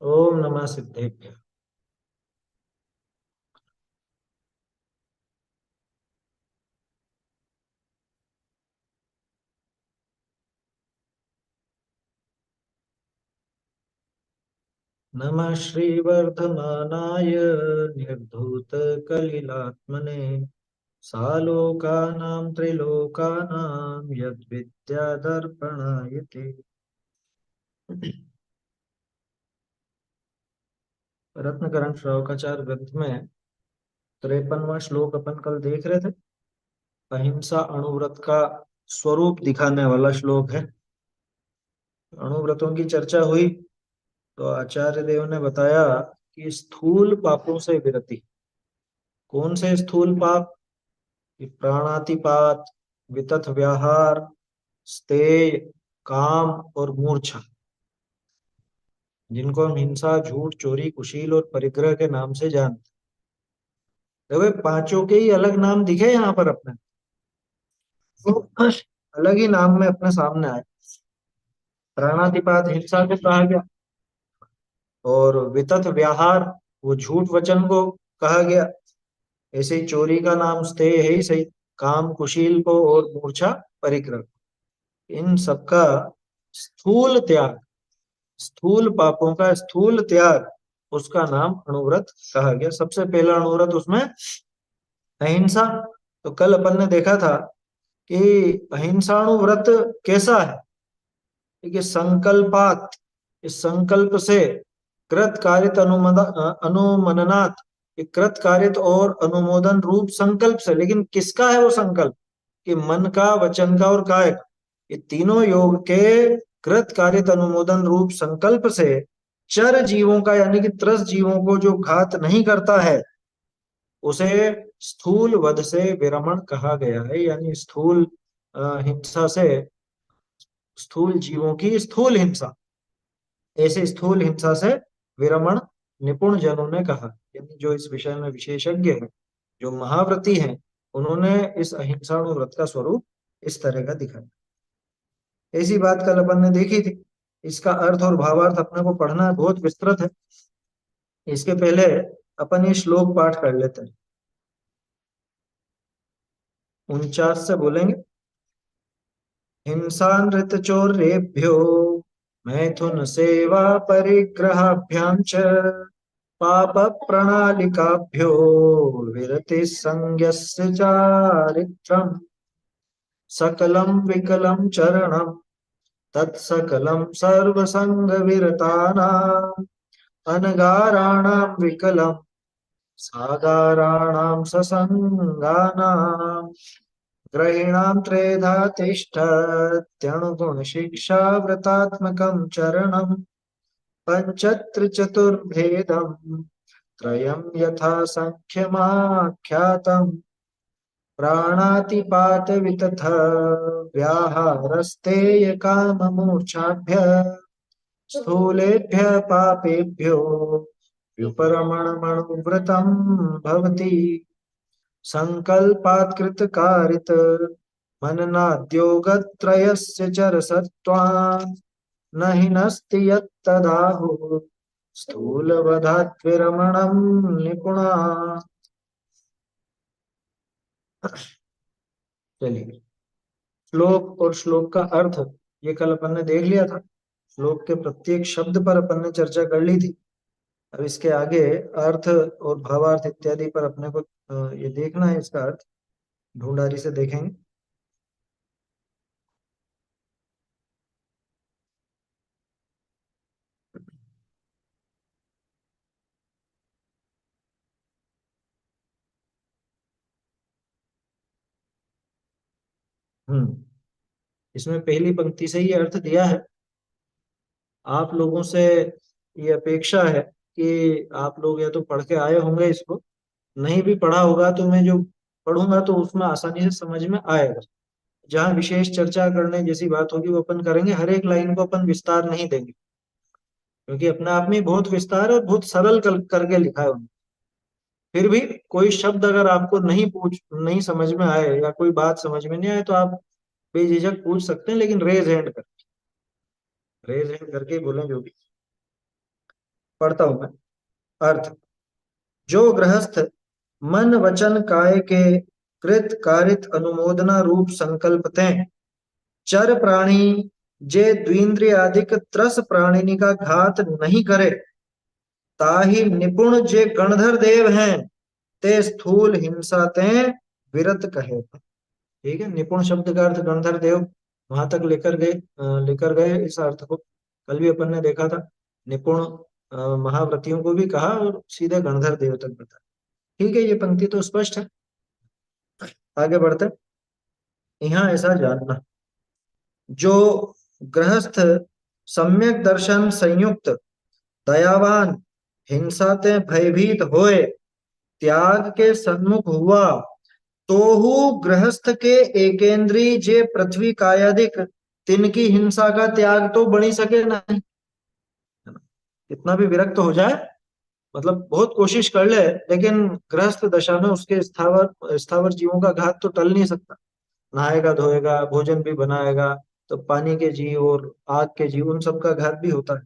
ओम नमः सिद्धेभ्य। नमः श्रीवर्धमानाय निर्धूतकलिलात्मने सालोकानां त्रिलोकानां यद्विद्यादर्पणायते। रत्नकरण श्लोकाचार ग्रंथ में 53वां श्लोक अपन कल देख रहे थे। अहिंसा अणुव्रत का स्वरूप दिखाने वाला श्लोक है। अणुव्रतों की चर्चा हुई तो आचार्य देव ने बताया कि स्थूल पापों से विरति। कौन से स्थूल पाप? कि प्राणातिपात, वितथ व्याहार, स्तेय, काम और मूर्छा, जिनको हम हिंसा, झूठ, चोरी, कुशील और परिग्रह के नाम से जानते हैं। देखो पांचों के ही अलग नाम दिखे यहाँ पर अपने, तो अलग ही नाम में अपने सामने आए। प्राणातिपात हिंसा को कहा गया, और वितथ व्याहार वो झूठ वचन को कहा गया। ऐसे ही चोरी का नाम स्तेय है ही सही, काम कुशील को, और मूर्छा परिग्रह। इन सबका स्थूल त्याग, स्थूल पापों का स्थूल त्याग, उसका नाम अणुव्रत कहा गया। सबसे पहला अणुव्रत उसमें अहिंसा। तो कल अपन ने देखा था कि अहिंसा अणुव्रत कैसा है? कि संकल्पात, इस संकल्प से, कृत कारित अनुमननात्, कृत कारित और अनुमोदन रूप संकल्प से। लेकिन किसका है वो संकल्प? कि मन का, वचन का और काय का, ये तीनों योग के कृत कारित अनुमोदन रूप संकल्प से चर जीवों का, यानी कि त्रस जीवों को जो घात नहीं करता है, उसे स्थूल वध से विरमण कहा गया है। यानी स्थूल हिंसा से, स्थूल जीवों की स्थूल हिंसा, ऐसे स्थूल हिंसा से विरमण निपुण जनों ने कहा। यानी जो इस विषय में विशेषज्ञ है, जो महाव्रती हैं, उन्होंने इस अहिंसाणु व्रत का स्वरूप इस तरह का दिखाया। ऐसी बात कल अपन ने देखी थी। इसका अर्थ और भावार्थ अपने को पढ़ना बहुत विस्तृत है। इसके पहले अपन ये श्लोक पाठ कर लेते हैं। 49 से बोलेंगे। हिंसानृत चोरेभ्यो मैथुन सेवा परिग्रहाभ्याम च पाप प्रणालिकाभ्यो विरति संज्ञस्य चारित्रम् सकलं विकलं चरणं तत्सकलं सर्वसंग विरतानाम् अनगाराणां विकलं सागाराणां ससंगानां ग्रहीणां त्रेधा तिष्ठत्यणुगुणशिक्षाव्रतात्मकं चरणं पञ्चत्र चतुर्भेदं त्रयं यथा संख्यमाख्यातम् प्राणातिपात वितथ व्याहारस्तेय काममूर्छाभ्य स्थूलेभ्य पापेभ्यो व्युपरमणमणुव्रतं भवति संकल्पात् कारित मननाद्योगत्रयस्य चरसत्त्वान् न हिनस्ति यत्तदाहुः स्थूलवधाद्विरमणं निपुणा। चलिए, श्लोक और श्लोक का अर्थ ये कल अपन ने देख लिया था। श्लोक के प्रत्येक शब्द पर अपन ने चर्चा कर ली थी। अब इसके आगे अर्थ और भावार्थ इत्यादि पर अपने को ये देखना है। इसका अर्थ ढूंढारी से देखेंगे। हम्म इसमें पहली पंक्ति से ही अर्थ दिया है। आप लोगों से ये अपेक्षा है कि आप लोग या तो पढ़ के आए होंगे इसको, नहीं भी पढ़ा होगा तो मैं जो पढ़ूंगा तो उसमें आसानी से समझ में आएगा। जहाँ विशेष चर्चा करने जैसी बात होगी वो अपन करेंगे। हर एक लाइन को अपन विस्तार नहीं देंगे, क्योंकि अपने आप में बहुत विस्तार और बहुत सरल करके लिखा है उन्होंने। फिर भी कोई शब्द अगर आपको नहीं समझ में आए, या कोई बात समझ में नहीं आए, तो आप बेझिझक पूछ सकते हैं, लेकिन रेज हैंड करके ही बोलें जो भी। पढ़ता हूं मैं। अर्थ: जो गृहस्थ मन वचन काय के कृत कारित अनुमोदना रूप संकल्पतें चर प्राणी जे द्विंद्रियादिक त्रस प्राणिनी का घात नहीं करे, ताहि निपुण जे गणधर देव हैं, ते स्थूल हिंसा ते विरत कहे। ठीक है, निपुण शब्द का अर्थ गणधर देव, वहां तक लेकर गए इस अर्थ को। कल भी अपन ने देखा था, निपुण महाव्रतियों को भी कहा और सीधे गणधर देव तक बताया। ठीक है, ये पंक्ति तो स्पष्ट है। आगे बढ़ते, यहाँ ऐसा जानना: जो गृहस्थ सम्यक दर्शन संयुक्त दयावान हिंसा ते भयभीत होए त्याग के सन्मुख हुआ, तोहु गृहस्थ के एकेंद्री जे पृथ्वी कायादिक तिनकी हिंसा का त्याग तो बनी सके नहीं। कितना भी विरक्त हो जाए, मतलब बहुत कोशिश कर ले, लेकिन गृहस्थ दशा में उसके स्थावर स्थावर जीवों का घात तो टल नहीं सकता। नहाएगा धोएगा, भोजन भी बनाएगा, तो पानी के जीव और आग के जीव, उन सब का घात भी होता है।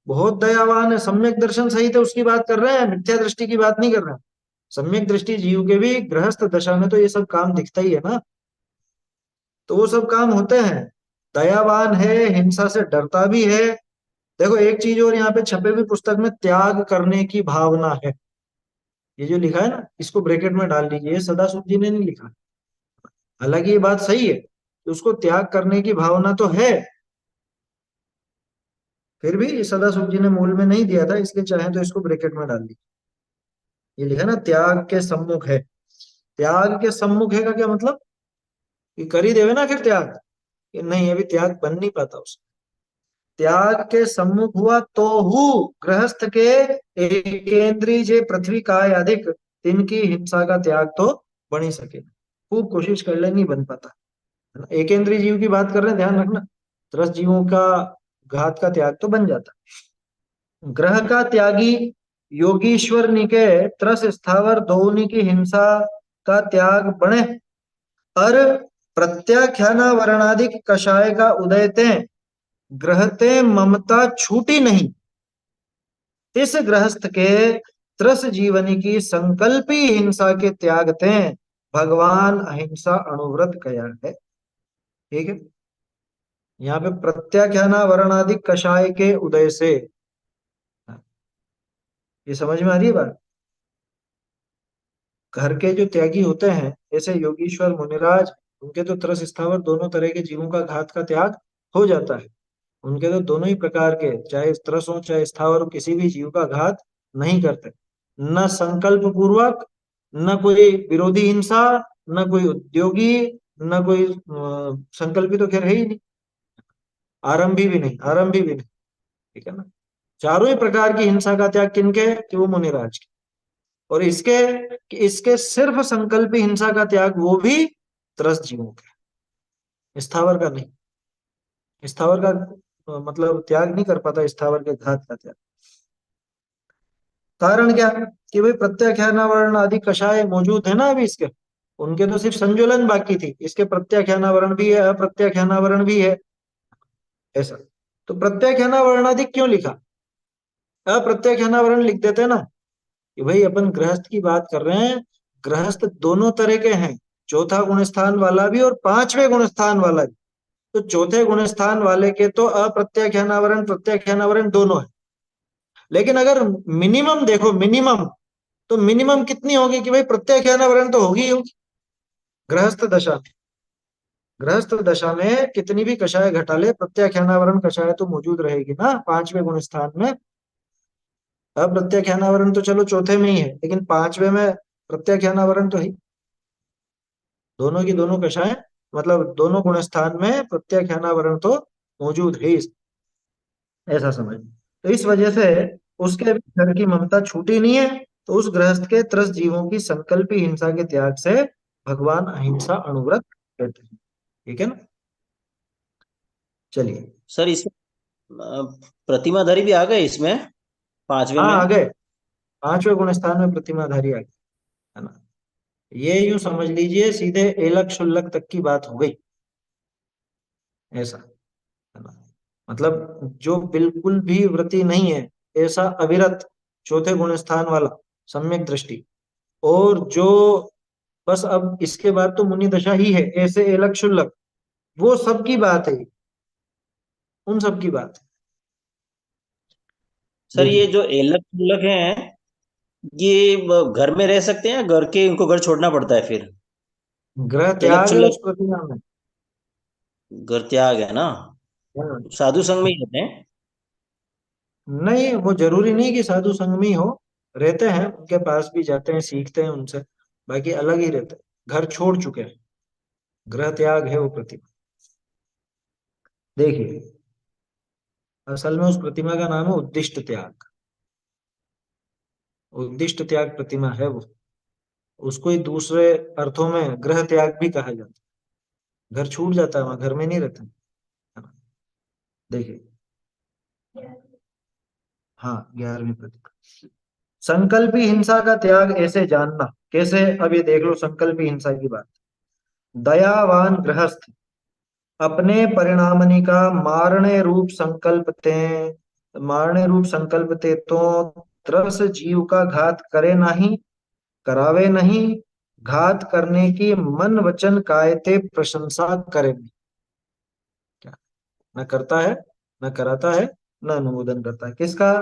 बहुत दयावान है, सम्यक दर्शन सहित है उसकी बात कर रहे हैं, मिथ्या दृष्टि की बात नहीं कर रहे हैं। सम्यक दृष्टि जीव के भी गृहस्थ दशा में तो ये सब काम दिखता ही है ना, तो वो सब काम होते हैं। दयावान है, हिंसा से डरता भी है। देखो एक चीज और यहाँ पे छपे हुई पुस्तक में, त्याग करने की भावना है। ये जो लिखा है ना, इसको ब्रैकेट में डाल लीजिए, ये सदाशिव जी ने नहीं लिखा। हालांकि ये बात सही है कि उसको त्याग करने की भावना तो है, फिर भी सदाशिव जी ने मूल में नहीं दिया था, इसलिए चाहे तो इसको ब्रैकेट में डाल लीजिए। ये लिखा ना, त्याग के सम्मुख है। त्याग के सम्मुख है का क्या मतलब, कि कर ही देवे ना फिर त्याग, कि नहीं अभी त्याग बन नहीं पाता उसका। त्याग के सम्मुख हुआ तो हु गृहस्थ के एकेंद्री जे पृथ्वी काय अधिक तिनकी हिंसा का त्याग तो बन ही सके। खूब कोशिश कर ले, नहीं बन पाता, है ना? एकेंद्री जीव की बात कर रहे हैं, ध्यान रखना। त्रस जीवों का घात का त्याग तो बन जाता। ग्रह का त्यागी योगीश्वर निके त्रस स्थावर दोनी की हिंसा का त्याग बने, और प्रत्याख्याना वर्णाधिक कषाय का उदयते ग्रहते ममता छूटी नहीं, इस गृहस्थ के त्रस जीवनी की संकल्पी हिंसा के त्यागते भगवान अहिंसा अणुव्रत कया है। ठीक है, यहाँ पे प्रत्याख्याना वर्णाधिक कषाय के उदय से, ये समझ में आ रही है बात। घर के जो त्यागी होते हैं, जैसे योगीश्वर मुनिराज, उनके तो त्रस स्थावर दोनों तरह के जीवों का घात का त्याग हो जाता है। उनके तो दोनों ही प्रकार के, चाहे त्रस हो चाहे स्थावर हो, किसी भी जीव का घात नहीं करते। न संकल्प पूर्वक, न कोई विरोधी हिंसा, न कोई उद्योगी, न कोई संकल्पी तो खैर है ही नहीं, आरंभी भी नहीं, आरंभी भी नहीं। ठीक है ना, चारों ही प्रकार की हिंसा का त्याग किनके, कि वो मुनिराज के। और इसके इसके सिर्फ संकल्पी हिंसा का त्याग वो भी त्रस्त जीवों के, स्थावर का नहीं। स्थावर का मतलब त्याग नहीं कर पाता, स्थावर के घात का त्याग। कारण क्या, कि भाई प्रत्याख्यान वर्ण आदि कषाय मौजूद है ना अभी इसके, उनके तो सिर्फ संजुलन बाकी थी, इसके प्रत्याख्यान वर्ण भी है, अप्रत्याख्यान वर्ण भी है, ऐसा। तो प्रत्याख्यान वर्णाधिक क्यों लिखा, अप्रत्याख्यान वर्ण लिख देते ना, कि भाई अपन गृहस्थ की बात कर रहे हैं। गृहस्थ दोनों तरह के हैं, चौथा गुण स्थान वाला भी और पांचवें गुण स्थान वाला भी। तो चौथे गुण स्थान वाले के तो अप्रत्याख्यानावरण प्रत्याख्यानावरण दोनों है। लेकिन अगर मिनिमम देखो, मिनिमम तो मिनिमम कितनी होगी, कि भाई प्रत्याख्यानावरण तो होगी ही होगी। गृहस्थ दशा में, गृहस्थ दशा में कितनी भी कषाय घटा ले, प्रत्याख्यानावरण कषाय तो मौजूद रहेगी ना पांचवें गुण स्थान में। अप्रत्याख्यानावरण तो चलो चौथे में ही है, लेकिन पांचवें में प्रत्याख्यानावरण तो है। दोनों की दोनों कषाय, मतलब दोनों गुण स्थान में प्रत्याख्यानावरण तो मौजूद है, ऐसा समझ। तो इस वजह से उसके घर की ममता छूटी नहीं है, तो उस गृहस्थ के त्रस्त जीवों की संकल्पी हिंसा के त्याग से भगवान अहिंसा अणुव्रत कहते हैं। ठीक है ना, चलिए। सर इसमें प्रतिमाधारी भी आ गए इसमें, पांचवे हाँ में। आ गए, पांचवें गुण स्थान में प्रतिमाधारी आ गए, है ना। ये यूं समझ लीजिए, सीधे एलक शुल्लक तक की बात हो गई, ऐसा, है ना। मतलब जो बिल्कुल भी व्रती नहीं है, ऐसा अविरत, चौथे गुण स्थान वाला, सम्यक दृष्टि। और जो बस अब इसके बाद तो मुनि दशा ही है, ऐसे एलक शुल्लक, वो सबकी बात है, उन सब की बात है। सर ये देखिए, जो एलक तुलक हैं, ये घर में रह सकते हैं या घर के इनको घर छोड़ना पड़ता है फिर? ग्रह एलक त्याग है चुलक उस प्रतिमा में। घर त्याग है ना? हाँ। साधु संग में ही रहते हैं? नहीं, वो जरूरी नहीं कि साधु संग में ही हो, रहते हैं उनके पास भी जाते हैं, सीखते हैं उनसे, बाकी अलग ही रहते हैं, घर छोड़ चुके हैं। ग्रह त्याग है वो प्रतिमा। देखिए, असल में उस प्रतिमा का नाम है उद्दिष्ट त्याग। उद्दिष्ट त्याग प्रतिमा है वो। उसको ही दूसरे अर्थों में ग्रह त्याग भी कहा जाता है। घर छूट जाता है, वहां घर में नहीं रहता है ना? देखिए, हाँ, 11वीं प्रतिमा। संकल्पी हिंसा का त्याग ऐसे जानना कैसे? अब ये देख लो, संकल्पी हिंसा की बात। दयावान गृहस्थ अपने परिणामनि का मारणे रूप संकल्प ते तो त्रस जीव का घात करे नहीं, करावे नहीं, घात करने की मन वचन कायते प्रशंसा करे नहीं। क्या? न करता है, न कराता है, न अनुमोदन करता है, किसका?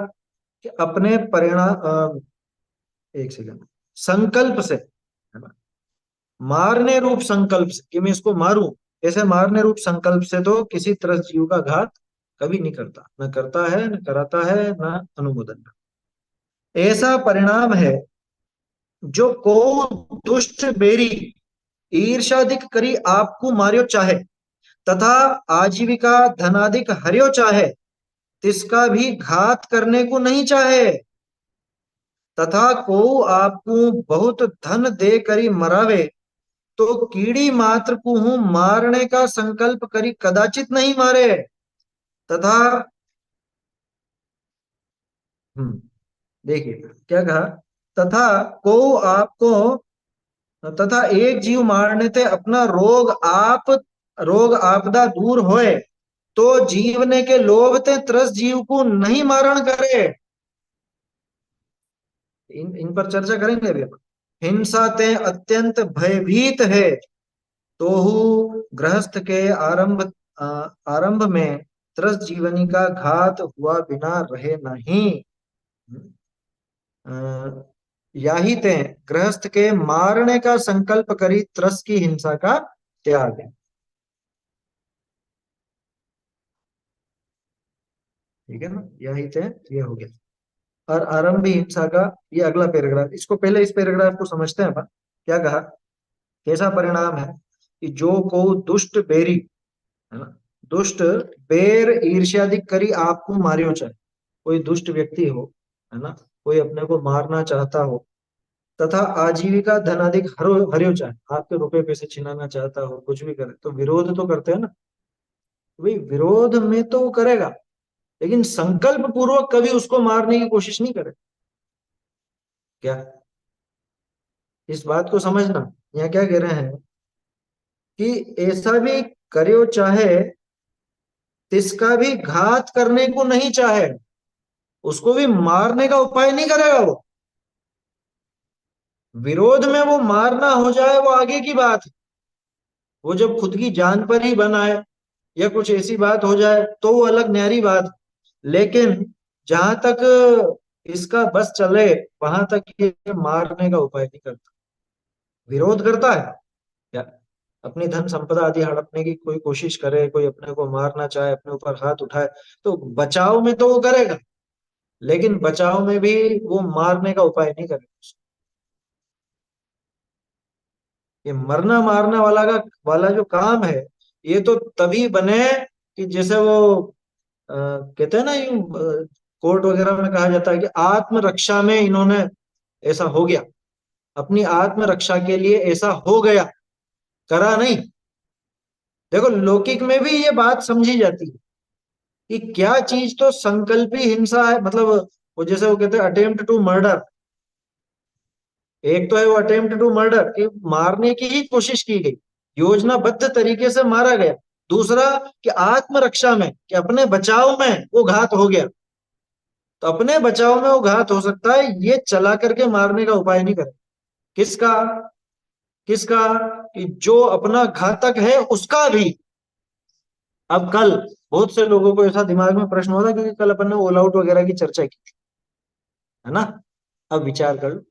कि अपने परिणाम, एक सेकंड, संकल्प से, है ना, मारने रूप संकल्प से कि मैं इसको मारूं, ऐसे मारने रूप संकल्प से तो किसी तरह जीव का घात कभी नहीं करता, न करता है, न कराता है, न अनुमोदन करता। ऐसा परिणाम है जो को दुष्ट बेरी ईर्षादिक करी आपको मार्यो चाहे, तथा आजीविका धनादिक हरियो चाहे, तिसका भी घात करने को नहीं चाहे, तथा को आपको बहुत धन दे करी मरावे, तो कीड़ी मात्र को हूं मारने का संकल्प करी कदाचित नहीं मारे, तथा देखिए क्या कहा, तथा को आपको, तथा एक जीव मारने ते अपना रोग आपदा दूर होए, तो जीवने के लोभ ते त्रस जीव को नहीं मारण करे। इन पर चर्चा करेंगे अभी अपन। हिंसा ते अत्यंत भयभीत है, तोहु गृहस्थ के आ, आरंभ में त्रस जीवनी का घात हुआ बिना रहे नहीं। याही ते गृहस्थ के मारने का संकल्प करी त्रस की हिंसा का त्याग है। ठीक है ना, यही थे, ये हो गया। और आरंभ हिंसा का ये अगला पैराग्राफ, इसको पहले इस पैराग्राफ को समझते हैं अपन। क्या कहा? कैसा परिणाम है कि जो को दुष्ट बेरी, है ना, दुष्ट बेर ईर्ष्यादिक करी आपको मारियो चाहे, कोई दुष्ट व्यक्ति हो, है ना, कोई अपने को मारना चाहता हो, तथा आजीविका धनाधिक हरियो चाहे, आपके रुपए पैसे छिनाना चाहता हो, कुछ भी करे, तो विरोध तो करते हैं ना। भाई, विरोध में तो वो करेगा, लेकिन संकल्प पूर्वक कभी उसको मारने की कोशिश नहीं करे। क्या? इस बात को समझना। यहाँ क्या कह रहे हैं कि ऐसा भी करियो चाहे, तिसका भी घात करने को नहीं चाहे, उसको भी मारने का उपाय नहीं करेगा वो। विरोध में वो मारना हो जाए वो आगे की बात है। वो जब खुद की जान पर ही बन आए या कुछ ऐसी बात हो जाए तो वो अलग न्यारी बात है। लेकिन जहां तक इसका बस चले, वहां तक ये मारने का उपाय नहीं करता। विरोध करता है या अपनी धन संपदा आदि हड़पने की कोई कोशिश करे, कोई अपने को मारना चाहे, अपने ऊपर हाथ उठाए, तो बचाव में तो वो करेगा, लेकिन बचाव में भी वो मारने का उपाय नहीं करेगा। ये मरना मारने वाला जो काम है, ये तो तभी बने कि जैसे वो कहते हैं ना, यूं कोर्ट वगैरह में कहा जाता है कि आत्मरक्षा में इन्होंने ऐसा हो गया, अपनी आत्मरक्षा के लिए ऐसा हो गया, करा नहीं। देखो, लौकिक में भी ये बात समझी जाती है कि क्या चीज तो संकल्पी हिंसा है, मतलब वो जैसे वो कहते हैं अटेम्प्ट टू मर्डर। एक तो है वो अटेम्प्ट टू मर्डर कि मारने की ही कोशिश की गई, योजनाबद्ध तरीके से मारा गया। दूसरा कि आत्मरक्षा में, कि अपने बचाव में वो घात हो गया, तो अपने बचाव में वो घात हो सकता है, ये चला करके मारने का उपाय नहीं करे। किसका? किसका? कि जो अपना घातक है उसका भी। अब कल बहुत से लोगों को ऐसा दिमाग में प्रश्न होता, क्योंकि कल अपन ने ऑल आउट वगैरह की चर्चा की थी, है ना? अब विचार कर लो,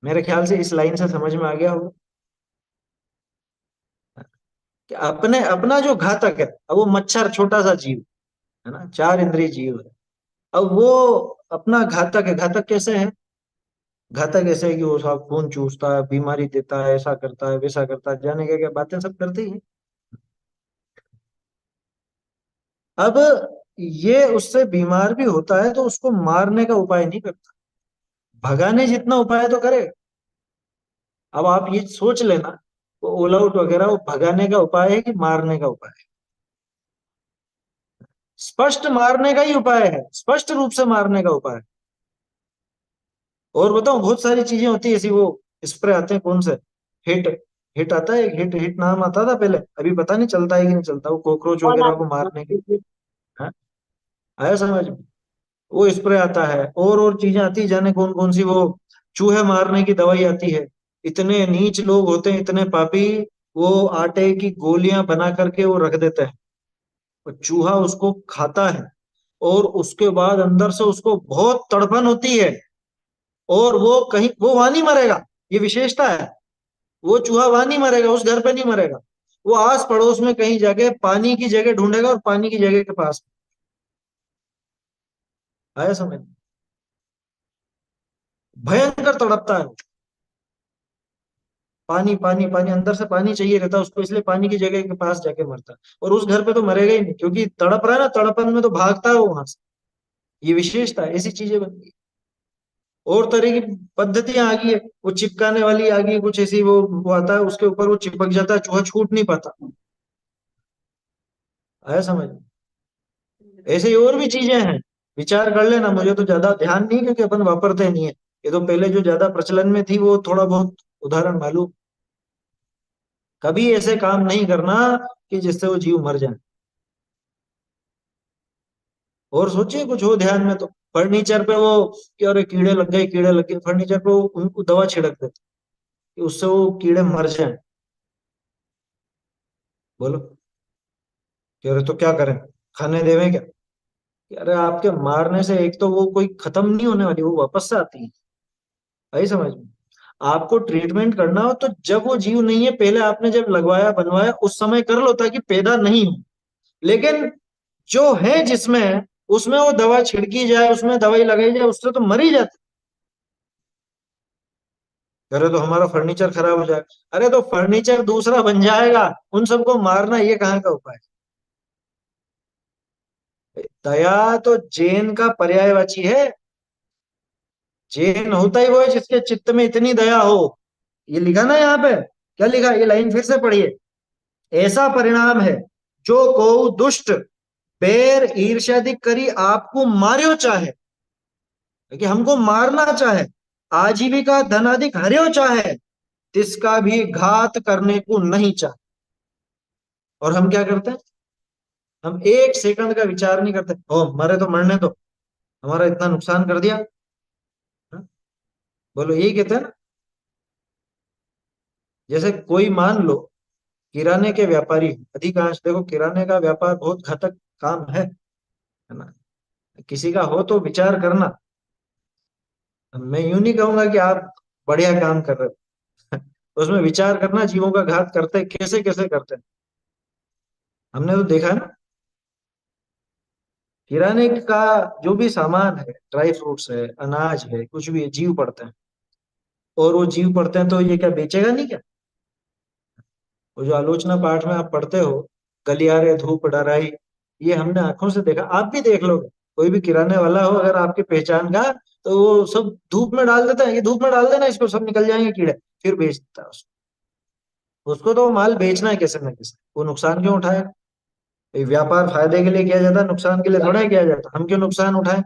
मेरे ख्याल से इस लाइन से समझ में आ गया होगा कि अपने अपना जो घातक है, अब वो मच्छर छोटा सा जीव है ना, चार इंद्रिय जीव है। अब वो अपना घातक है। घातक कैसे है? घातक ऐसे है कि वो सब खून चूसता है, बीमारी देता है, ऐसा करता है, वैसा करता है, जाने क्या क्या बातें सब करते ही है। अब ये उससे बीमार भी होता है तो उसको मारने का उपाय नहीं करता, भगाने जितना उपाय तो करे। अब आप ये सोच लेना, वो ऑल आउट वगैरह वो भगाने का उपाय है कि मारने का उपाय है? स्पष्ट मारने का ही उपाय है, स्पष्ट रूप से मारने का उपाय है। और बताओ, बहुत सारी चीजें होती है ऐसी, वो स्प्रे आते हैं कौन से, हिट, हिट आता है, एक हिट, हिट नाम आता था पहले, अभी पता नहीं चलता है कि नहीं चलता, वो कॉकरोच कौन वगैरह को मारने के आता? लिए। हाँ, आया समझ में? वो स्प्रे आता है, और चीजें आती है, जाने कौन कौन सी, वो चूहे मारने की दवाई आती है। इतने नीच लोग होते हैं, इतने पापी, वो आटे की गोलियां बना करके वो रख देते हैं, और चूहा उसको खाता है, और उसके बाद अंदर से उसको बहुत तड़पन होती है, और वो कहीं वो वहां नहीं मरेगा। ये विशेषता है, वो चूहा वहां नहीं मरेगा, उस घर पे नहीं मरेगा, वो आस पड़ोस में कहीं जगह पानी की जगह ढूंढेगा, और पानी की जगह के पास। आया समझ? भयंकर तड़पता है वो। पानी पानी पानी, अंदर से पानी चाहिए रहता है उसको, इसलिए पानी की जगह के पास जाके मरता है, और उस घर पे तो मरेगा ही नहीं, क्योंकि तड़प रहा है ना, तड़पन में तो भागता है वो वहां से। ये विशेषता है, ऐसी चीजें बनती है। और तरह की पद्धतियां आ गई है, वो चिपकाने वाली आ गई है, कुछ ऐसी, वो आता है उसके ऊपर, वो चिपक जाता है, चूहा छूट नहीं पाता। आया समझ? ऐसे ही और भी चीजें हैं, विचार कर लेना, मुझे तो ज्यादा ध्यान नहीं, क्योंकि अपन वापरते नहीं है। ये तो पहले जो ज्यादा प्रचलन में थी, वो थोड़ा बहुत उदाहरण मालूम। कभी ऐसे काम नहीं करना कि जिससे वो जीव मर जाए। और सोचिए कुछ हो ध्यान में तो, फर्नीचर पे वो, कि अरे कीड़े लग गए, कीड़े लग गए, फर्नीचर पे वो उनको दवा छिड़क देते कि उससे वो कीड़े मर जाए। बोलो, कि अरे तो क्या करें, खाने देवें क्या? कि अरे आपके मारने से एक तो वो कोई खत्म नहीं होने वाली, वो वापस से आती है। आई समझ में? आपको ट्रीटमेंट करना हो तो जब वो जीव नहीं है, पहले आपने जब लगवाया बनवाया उस समय कर लो, ताकि पैदा नहीं हो। लेकिन जो है जिसमें, उसमें वो दवा छिड़की जाए, उसमें दवाई लगाई जाए, उससे तो मर ही जाते। अरे तो हमारा फर्नीचर खराब हो जाएगा, अरे तो फर्नीचर दूसरा बन जाएगा, उन सबको मारना ये कहाँ का उपाय है? दया तो जैन का पर्यायवाची है। जैन होता ही वो है जिसके चित्त में इतनी दया हो। ये लिखा ना यहाँ पे, क्या लिखा, ये लाइन फिर से पढ़िए। ऐसा परिणाम है, जो को दुष्ट बैर ईर्ष्यादि करी आपको मार्यो चाहे, कि हमको मारना चाहे, आजीविका धनाधिक हर्यो चाहे, तिसका भी घात करने को नहीं चाहे। और हम क्या करते हैं? हम एक सेकंड का विचार नहीं करते, ओ मरे तो मरने दो, हमारा इतना नुकसान कर दिया। हाँ? बोलो, यही कहते हैं ना। जैसे कोई मान लो किराने के व्यापारी हो, अधिकांश देखो किराने का व्यापार बहुत घातक काम है ना? किसी का हो तो विचार करना। मैं यूं नहीं कहूंगा कि आप बढ़िया काम कर रहे हो, उसमें विचार करना, जीवों का घात करते कैसे कैसे करते हैं। हमने तो देखा है ना, किराने का जो भी सामान है, ड्राई फ्रूट्स है, अनाज है, कुछ भी है, जीव पड़ते हैं। और वो जीव पड़ते हैं तो ये क्या बेचेगा नहीं क्या? वो जो आलोचना पाठ में आप पढ़ते हो, गलियारे धूप डराई, ये हमने आंखों से देखा, आप भी देख लोगे। कोई भी किराने वाला हो अगर आपकी पहचान का, तो वो सब धूप में डाल देता है, ये धूप में डाल देना, इसको सब निकल जाएंगे कीड़े, फिर बेच देता है उसको तो वो माल बेचना है कैसे न कैसे, वो नुकसान क्यों उठाए? ये व्यापार फायदे के लिए किया जाता है, नुकसान के लिए थोड़ा ही किया जाता, हम क्यों नुकसान उठाए?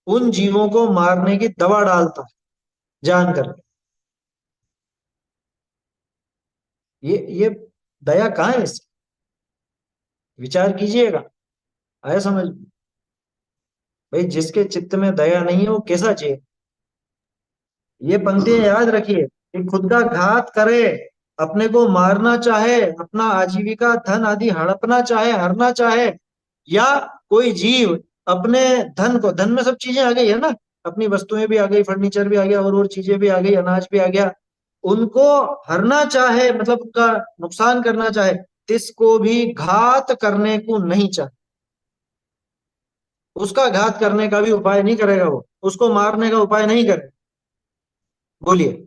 उन जीवों को मारने की दवा डालता है जान करके। ये दया कहाँ है इससे? विचार कीजिएगा। आया समझ में? भाई जिसके चित्त में दया नहीं है वो कैसा जिए? ये पंक्तियां याद रखिए कि खुद का घात करे, अपने को मारना चाहे, अपना आजीविका धन आदि हड़पना चाहे, हरना चाहे, या कोई जीव अपने धन को, धन में सब चीजें आ गई है ना, अपनी वस्तुएं भी आ गई, फर्नीचर भी आ गया, और चीजें भी आ गई, अनाज भी आ गया, उनको हरना चाहे मतलब उनका नुकसान करना चाहे, तिसको भी घात करने को नहीं चाहे। उसका घात करने का भी उपाय नहीं करेगा, वो उसको मारने का उपाय नहीं करेगा। बोलिए।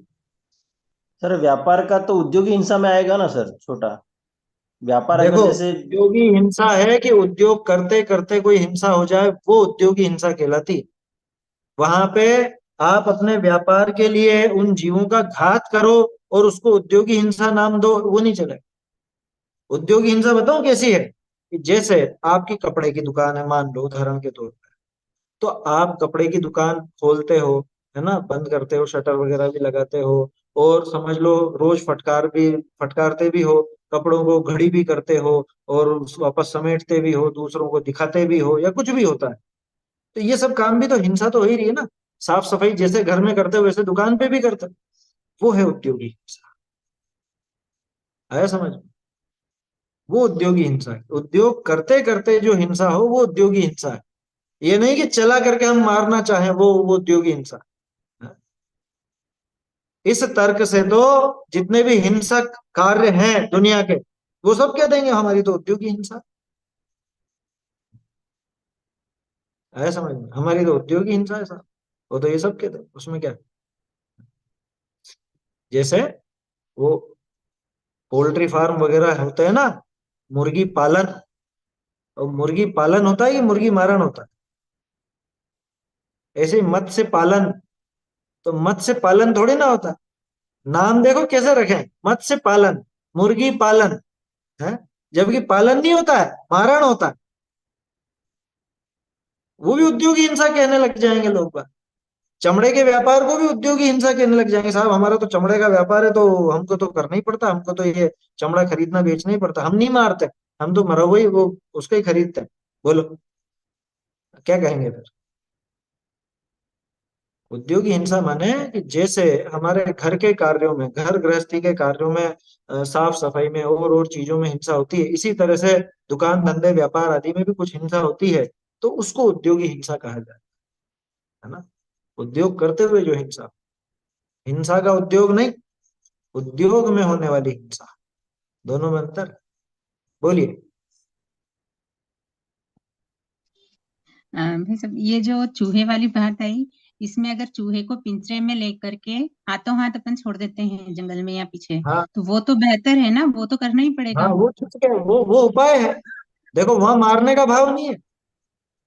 सर व्यापार का तो उद्योगी हिंसा में आएगा ना सर, छोटा व्यापार देखो, अगर जैसे। उद्योगी हिंसा है कि उद्योग करते करते कोई हिंसा हो जाए, वो उद्योगी हिंसा कहलाती है। वहां पे आप अपने व्यापार के लिए उन जीवों का घात करो और उसको उद्योगी हिंसा नाम दो, वो नहीं चलेगा। उद्योगी हिंसा बताओ कैसी है, कि जैसे आपकी कपड़े की दुकान है, मान लो उदाहरण के तौर पे, तो आप कपड़े की दुकान खोलते हो, है ना, बंद करते हो, शटर वगैरह भी लगाते हो, और समझ लो रोज फटकारते भी हो, कपड़ों को घड़ी भी करते हो, और वापस समेटते भी हो, दूसरों को दिखाते भी हो, या कुछ भी होता है। तो ये सब काम भी तो हिंसा तो हो ही रही है ना। साफ सफाई जैसे घर में करते हो वैसे दुकान पे भी करते हो, वो है उद्योगी हिंसा। आया समझ? वो उद्योगी हिंसा है। उद्योग करते करते जो हिंसा हो वो उद्योगी हिंसा है। ये नहीं कि चला करके हम मारना चाहें, वो उद्योगी हिंसा है। इस तर्क से तो जितने भी हिंसक कार्य हैं दुनिया के, वो सब कह देंगे हमारी तो उद्योगी हिंसा है। समझ में? हमारी तो उद्योगी हिंसा है साहब, वो तो ये सब कहते हैं, उसमें क्या है? जैसे वो पोल्ट्री फार्म वगैरह होते हैं ना, मुर्गी पालन, और मुर्गी पालन होता है कि मुर्गी मारण होता है? ऐसे ही मत्स्य पालन, तो मत्स्य पालन थोड़ी ना होता। नाम देखो कैसे रखे, मत्स्य पालन, मुर्गी पालन, है, जबकि पालन नहीं होता है, मारण होता है। वो भी उद्योगी हिंसा कहने लग जाएंगे लोग बाग। चमड़े के व्यापार को भी उद्योगी हिंसा कहने लग जाएंगे, साहब हमारा तो चमड़े का व्यापार है तो हमको तो करना ही पड़ता, हमको तो ये चमड़ा खरीदना बेचना ही पड़ता, हम नहीं मारते, हम तो मरा हुआ ही वो उसका ही खरीदते हैं। बोलो क्या कहेंगे फिर? उद्योगी हिंसा माने कि जैसे हमारे घर के कार्यों में, घर गृहस्थी के कार्यों में, साफ सफाई में, और चीजों में हिंसा होती है, इसी तरह से दुकान धंधे व्यापार आदि में भी कुछ हिंसा होती है, तो उसको उद्योगी हिंसा कहा जाए, है ना। उद्योग करते हुए जो हिंसा, हिंसा का उद्योग नहीं, उद्योग में होने वाली हिंसा, दोनों में अंतर है। बोलिए। भाई साहब, ये जो चूहे वाली बात आई, इसमें अगर चूहे को पिंजरे में लेकर के हाथों हाथ अपन छोड़ देते हैं जंगल में या पीछे, हाँ तो वो तो बेहतर है ना, वो तो करना ही हाँ, पड़ेगा। वो ठीक है, वो उपाय है। देखो वहां मारने का भाव नहीं है, है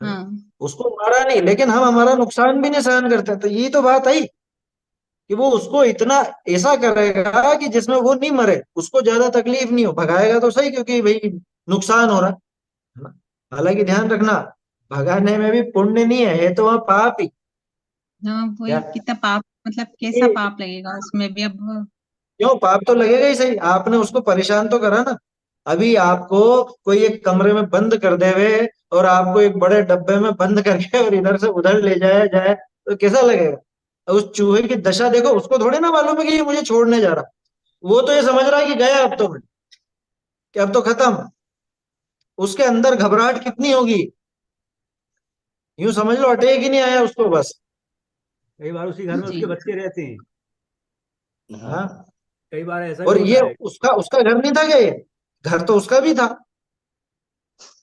ना? हाँ। उसको मारा नहीं, लेकिन हम हमारा नुकसान भी नहीं सहन करते, तो यही तो बात आई कि वो उसको इतना ऐसा करेगा कि जिसमें वो नहीं मरे, उसको ज्यादा तकलीफ नहीं हो, भगाएगा तो सही क्योंकि भाई नुकसान हो रहा है ना। हालांकि ध्यान रखना, भगाने में भी पुण्य नहीं है, ये तो वह पाप ही। हाँ, वही क्या? कितना पाप, मतलब कैसा ये- पाप लगेगा उसमें भी अब। क्यों, पाप तो लगेगा ही सही, आपने उसको परेशान तो करा ना। अभी आपको कोई एक कमरे में बंद कर देवे, और आपको एक बड़े डब्बे में बंद करके और इधर से उधर ले जाया जाए, तो कैसा लगेगा? उस चूहे की दशा देखो, उसको थोड़ी ना मालूम है कि ये मुझे छोड़ने जा रहा। वो तो ये समझ रहा है कि गया अब तो मैं, कि अब तो खत्म। उसके अंदर घबराहट कितनी होगी, यूं समझ लो अटैक ही नहीं आया उसको बस। कई बार उसी घर में जी। उसके बच्चे रहते हैं। हाँ। हाँ, कई बार ऐसा भी और ये होता है। उसका उसका घर नहीं था क्या? ये घर तो उसका भी था।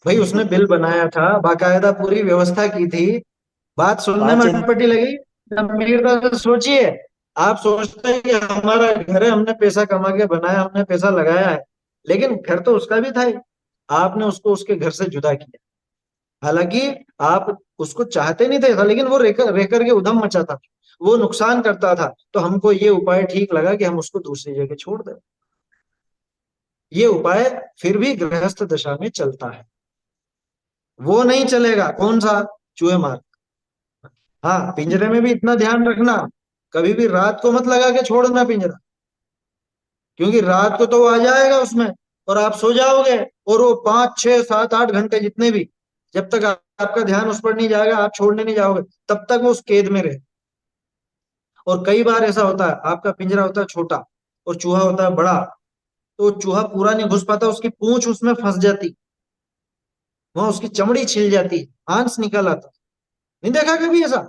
भाई उसने बिल बनाया था, बाकायदा पूरी व्यवस्था की थी, बात सुनने में पांच अटपटी लगी, गंभीरता से सोचिए। आप सोचते हैं कि हमारा घर है, हमने पैसा कमा के बनाया, हमने पैसा लगाया है, लेकिन घर तो उसका भी था ही। आपने उसको उसके घर से जुदा किया, हालांकि आप उसको चाहते नहीं थे, लेकिन वो रह करके उधम मचाता था, वो नुकसान करता था, तो हमको ये उपाय ठीक लगा कि हम उसको दूसरी जगह छोड़ दें। ये उपाय फिर भी गृहस्थ दशा में चलता है, वो नहीं चलेगा कौन सा? चूहे मार। हाँ, पिंजरे में भी इतना ध्यान रखना, कभी भी रात को मत लगा के छोड़ना पिंजरा, क्योंकि रात को तो वो आ जाएगा उसमें, और आप सो जाओगे, और वो 5 6 7 8 घंटे जितने भी जब तक आपका ध्यान उस पर नहीं जाएगा, आप छोड़ने नहीं जाओगे, तब तक वो उस कैद में रहे। और कई बार ऐसा होता है, आपका पिंजरा होता है छोटा और चूहा होता है बड़ा, तो चूहा पूरा नहीं घुस पाता, उसकी पूंछ उसमें फंस जाती, वहां उसकी चमड़ी छिल जाती, मांस निकल आता। नहीं देखा कभी ऐसा?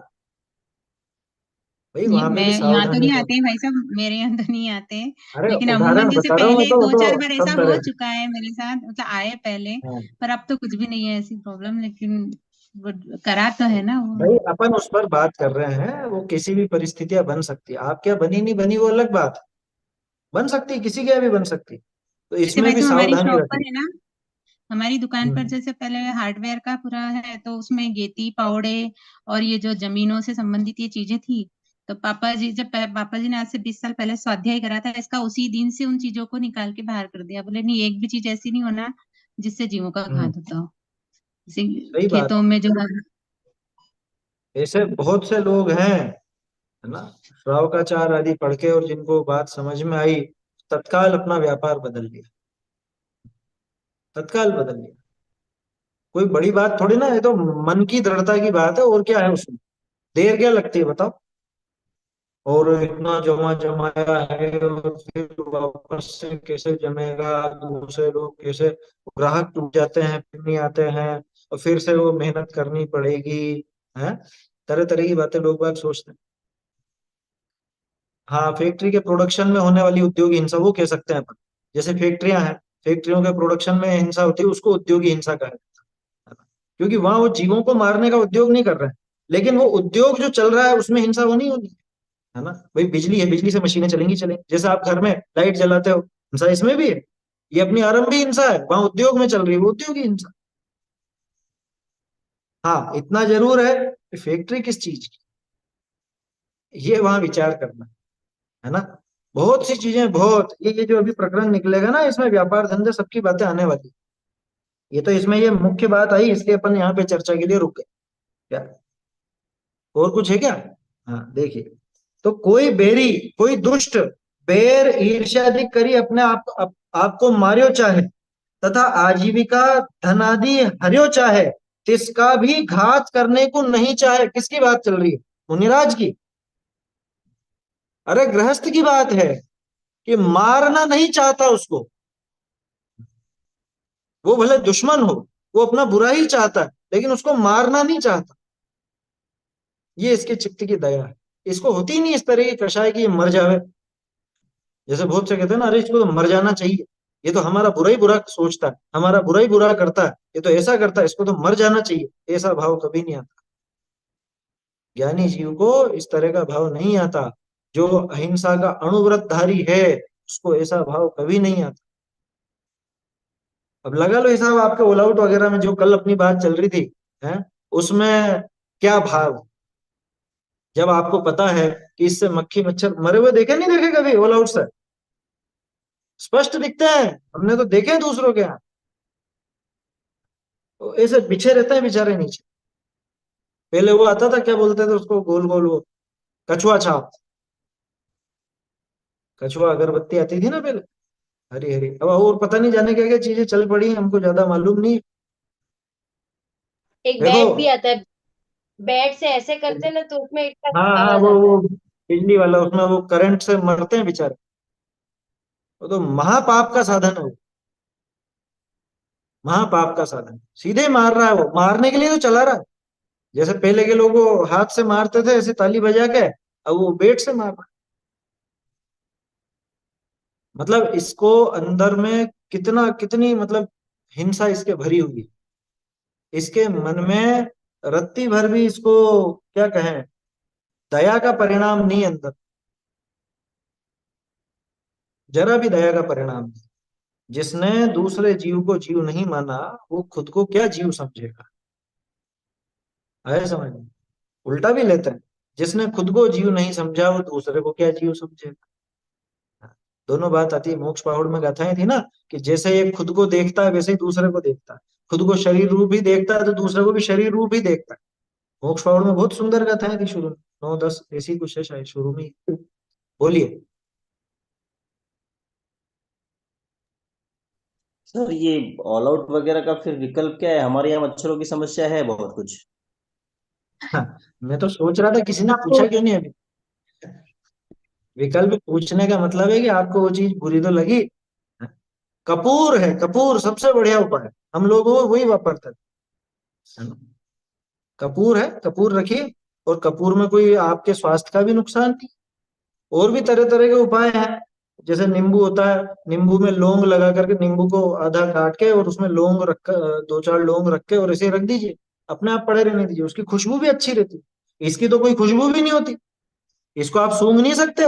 भाई नहीं, वहां पे मैं भी यहाँ तो सावधानी नहीं बरतो। आते भाई साहब, मेरे यहाँ तो नहीं आते। अरे लेकिन अमूमन उदाहरण जैसे बता रहा हूँ मैं, पहले तो वो दो चार तो बार सब ऐसा हो तरह। चुका है मेरे साथ, मतलब आए पहले। हाँ। पर अब तो कुछ भी नहीं है ऐसी प्रॉब्लम, लेकिन वो करा तो है ना वो। भाई अपन उस पर बात कर रहे हैं, वो किसी भी परिस्थितियां बन सकती है, आप क्या बनी नहीं बनी वो अलग बात है। बन सकती है, किसी क्या भी बन सकती है, तो जैसे इसमें भाई भी साहब हमारी सावधानी शॉप पर रखनी। है ना, हमारी दुकान पर हम्म। जैसे पहले हार्डवेयर का पूरा है, तो उसमें गेती पावड़े और ये जो जमीनों से संबंधित ये चीजें थी। तो पापा जी, जब पापा जी ने आज से 20 साल पहले स्वाध्याय करा था इसका, उसी दिन से उन चीजों को निकाल के बाहर कर दिया। बोले नहीं, एक भी चीज ऐसी नहीं होना जिससे जीवों का हम्म। घात होता हो। जैसे सही बात। खेतों में जो ऐसे बहुत से लोग हैं, है ना, श्रावकाचार आदि पढ़ के और जिनको बात समझ में आई, तत्काल अपना व्यापार बदल लिया, तत्काल बदल लिया। कोई बड़ी बात थोड़ी ना, ये तो मन की दृढ़ता की बात है, और क्या है उसमें, देर क्या लगती है बताओ। और इतना जमा जमाया है, और फिर वापस से कैसे जमेगा, दूसरे लोग कैसे, ग्राहक टूट जाते हैं फिर नहीं आते हैं, और फिर से वो मेहनत करनी पड़ेगी, है, तरह तरह की बातें लोग बाग सोचते हैं। हाँ, फैक्ट्री के प्रोडक्शन में होने वाली उद्योगी हिंसा वो कह सकते हैं अपन। जैसे फैक्ट्रियां हैं, फैक्ट्रियों के प्रोडक्शन में हिंसा होती है, उसको उद्योगी हिंसा कहा जाता है। क्योंकि वहां वो जीवों को मारने का उद्योग नहीं कर रहे हैं, लेकिन वो उद्योग जो चल रहा है उसमें हिंसा होनी होनी है ना। भाई बिजली है, बिजली से मशीनें चलेंगी चलेंगी, जैसे आप घर में लाइट जलाते हो, हिंसा इसमें भी है। ये अपनी आरंभी हिंसा है, वहां उद्योग में चल रही है, वो उद्योगी हिंसा। हाँ, इतना जरूर है कि फैक्ट्री किस चीज की, ये वहां विचार करना, है ना। बहुत सी चीजें, बहुत ये जो अभी प्रकरण निकलेगा ना, इसमें व्यापार धंधे सबकी बातें आने वाली। ये तो इसमें ये मुख्य बात आई, इसलिए अपन यहाँ पे चर्चा के लिए रुक गए। क्या और कुछ है क्या? हाँ देखिए, तो कोई बेरी, कोई दुष्ट बैर ईर्ष्यादि करी अपने आपको मारियो चाहे, तथा आजीविका धनादि हरियो चाहे, तिसका भी घात करने को नहीं चाहे। किसकी बात चल रही है? मुनिराज की। अरे गृहस्थ की बात है, कि मारना नहीं चाहता उसको, वो भले दुश्मन हो, वो अपना बुरा ही चाहता है, लेकिन उसको मारना नहीं चाहता। ये इसके चित्त की दया है। इसको होती ही नहीं इस तरह की कषाय की ये मर जावे। जैसे बहुत से कहते हैं ना, अरे इसको तो मर जाना चाहिए, ये तो हमारा बुरा ही बुरा सोचता है, हमारा बुरा ही बुरा करता है, ये तो ऐसा करता है, इसको तो मर जाना चाहिए। ऐसा भाव कभी नहीं आता। ज्ञानी जीव को इस तरह का भाव नहीं आता। जो अहिंसा का अणुव्रतधारी है, उसको ऐसा भाव कभी नहीं आता। अब लगा लो हिसाब आपके ऑल आउट वगैरह में, जो कल अपनी बात चल रही थी, है, उसमें क्या भाव, जब आपको पता है कि इससे मक्खी मच्छर मरे हुए देखे नहीं देखे कभी ऑल आउट से, स्पष्ट दिखते हैं, हमने तो देखे हैं दूसरों के यहाँ, तो ऐसे बिछे रहते हैं बेचारे नीचे। पहले वो आता था, क्या बोलते थे उसको, गोल गोल वो, कछुआ छाप, कछुआ अगरबत्ती आती थी ना पहले, हरी हरी। अब और पता नहीं जाने क्या क्या चीजें चल पड़ी हैं, हमको ज्यादा मालूम नहीं। एक देखो, बैट भी आता है, बैट से ऐसे करते हैं ना तो उसमें इतना हाँ हाँ, आवाज आता वो है। बिजली वाला, उसमें वो करंट से मरते हैं बेचारे। वो तो महापाप का साधन है वो, महापाप का साधन। सीधे मार रहा है, वो मारने के लिए तो चला रहा है। जैसे पहले के लोग वो हाथ से मारते थे ऐसे ताली बजा के, अब वो बेट से मार रहा है। मतलब इसको अंदर में कितना कितनी मतलब हिंसा इसके भरी हुई है। इसके मन में रत्ती भर भी इसको क्या कहें, दया का परिणाम नहीं अंदर, जरा भी दया का परिणाम नहीं। जिसने दूसरे जीव को जीव नहीं माना, वो खुद को क्या जीव समझेगा? आया समझ में? उल्टा भी लेते हैं, जिसने खुद को जीव नहीं समझा, वो दूसरे को क्या जीव समझेगा? दोनों बात आती है। मोक्ष पहाड़ में गाथाएं थी ना, कि जैसे ये खुद को देखता है वैसे ही दूसरे को देखता है, खुद को शरीर रूप ही देखता है तो दूसरे को भी शरीर रूप ही देखता है। मोक्ष पहाड़ में बहुत सुंदर गाथाएं थी शुरू में, 9-10 ऐसी कुछ है शायद शुरू में ही। बोलिए। सर ये ऑल आउट वगैरह का फिर विकल्प क्या है? हमारे यहाँ मच्छरों की समस्या है बहुत कुछ। हाँ, मैं तो सोच रहा था किसी ने पूछा क्यों नहीं अभी। विकल्प पूछने का मतलब है कि आपको वो चीज बुरी तो लगी। कपूर है, कपूर सबसे बढ़िया उपाय। हम लोगों को वही वापरता है ना? कपूर है, कपूर रखिए। और कपूर में कोई आपके स्वास्थ्य का भी नुकसान नहीं। और भी तरह तरह के उपाय हैं। जैसे नींबू होता है, नींबू में लौंग लगा करके नींबू को आधा काट के और उसमें लौंग रख दो चार लौंग रख के और ऐसे रख दीजिए। अपने आप पड़े रहने दीजिए, उसकी खुशबू भी अच्छी रहती है। इसकी तो कोई खुशबू भी नहीं होती। इसको आप सूंघ नहीं सकते।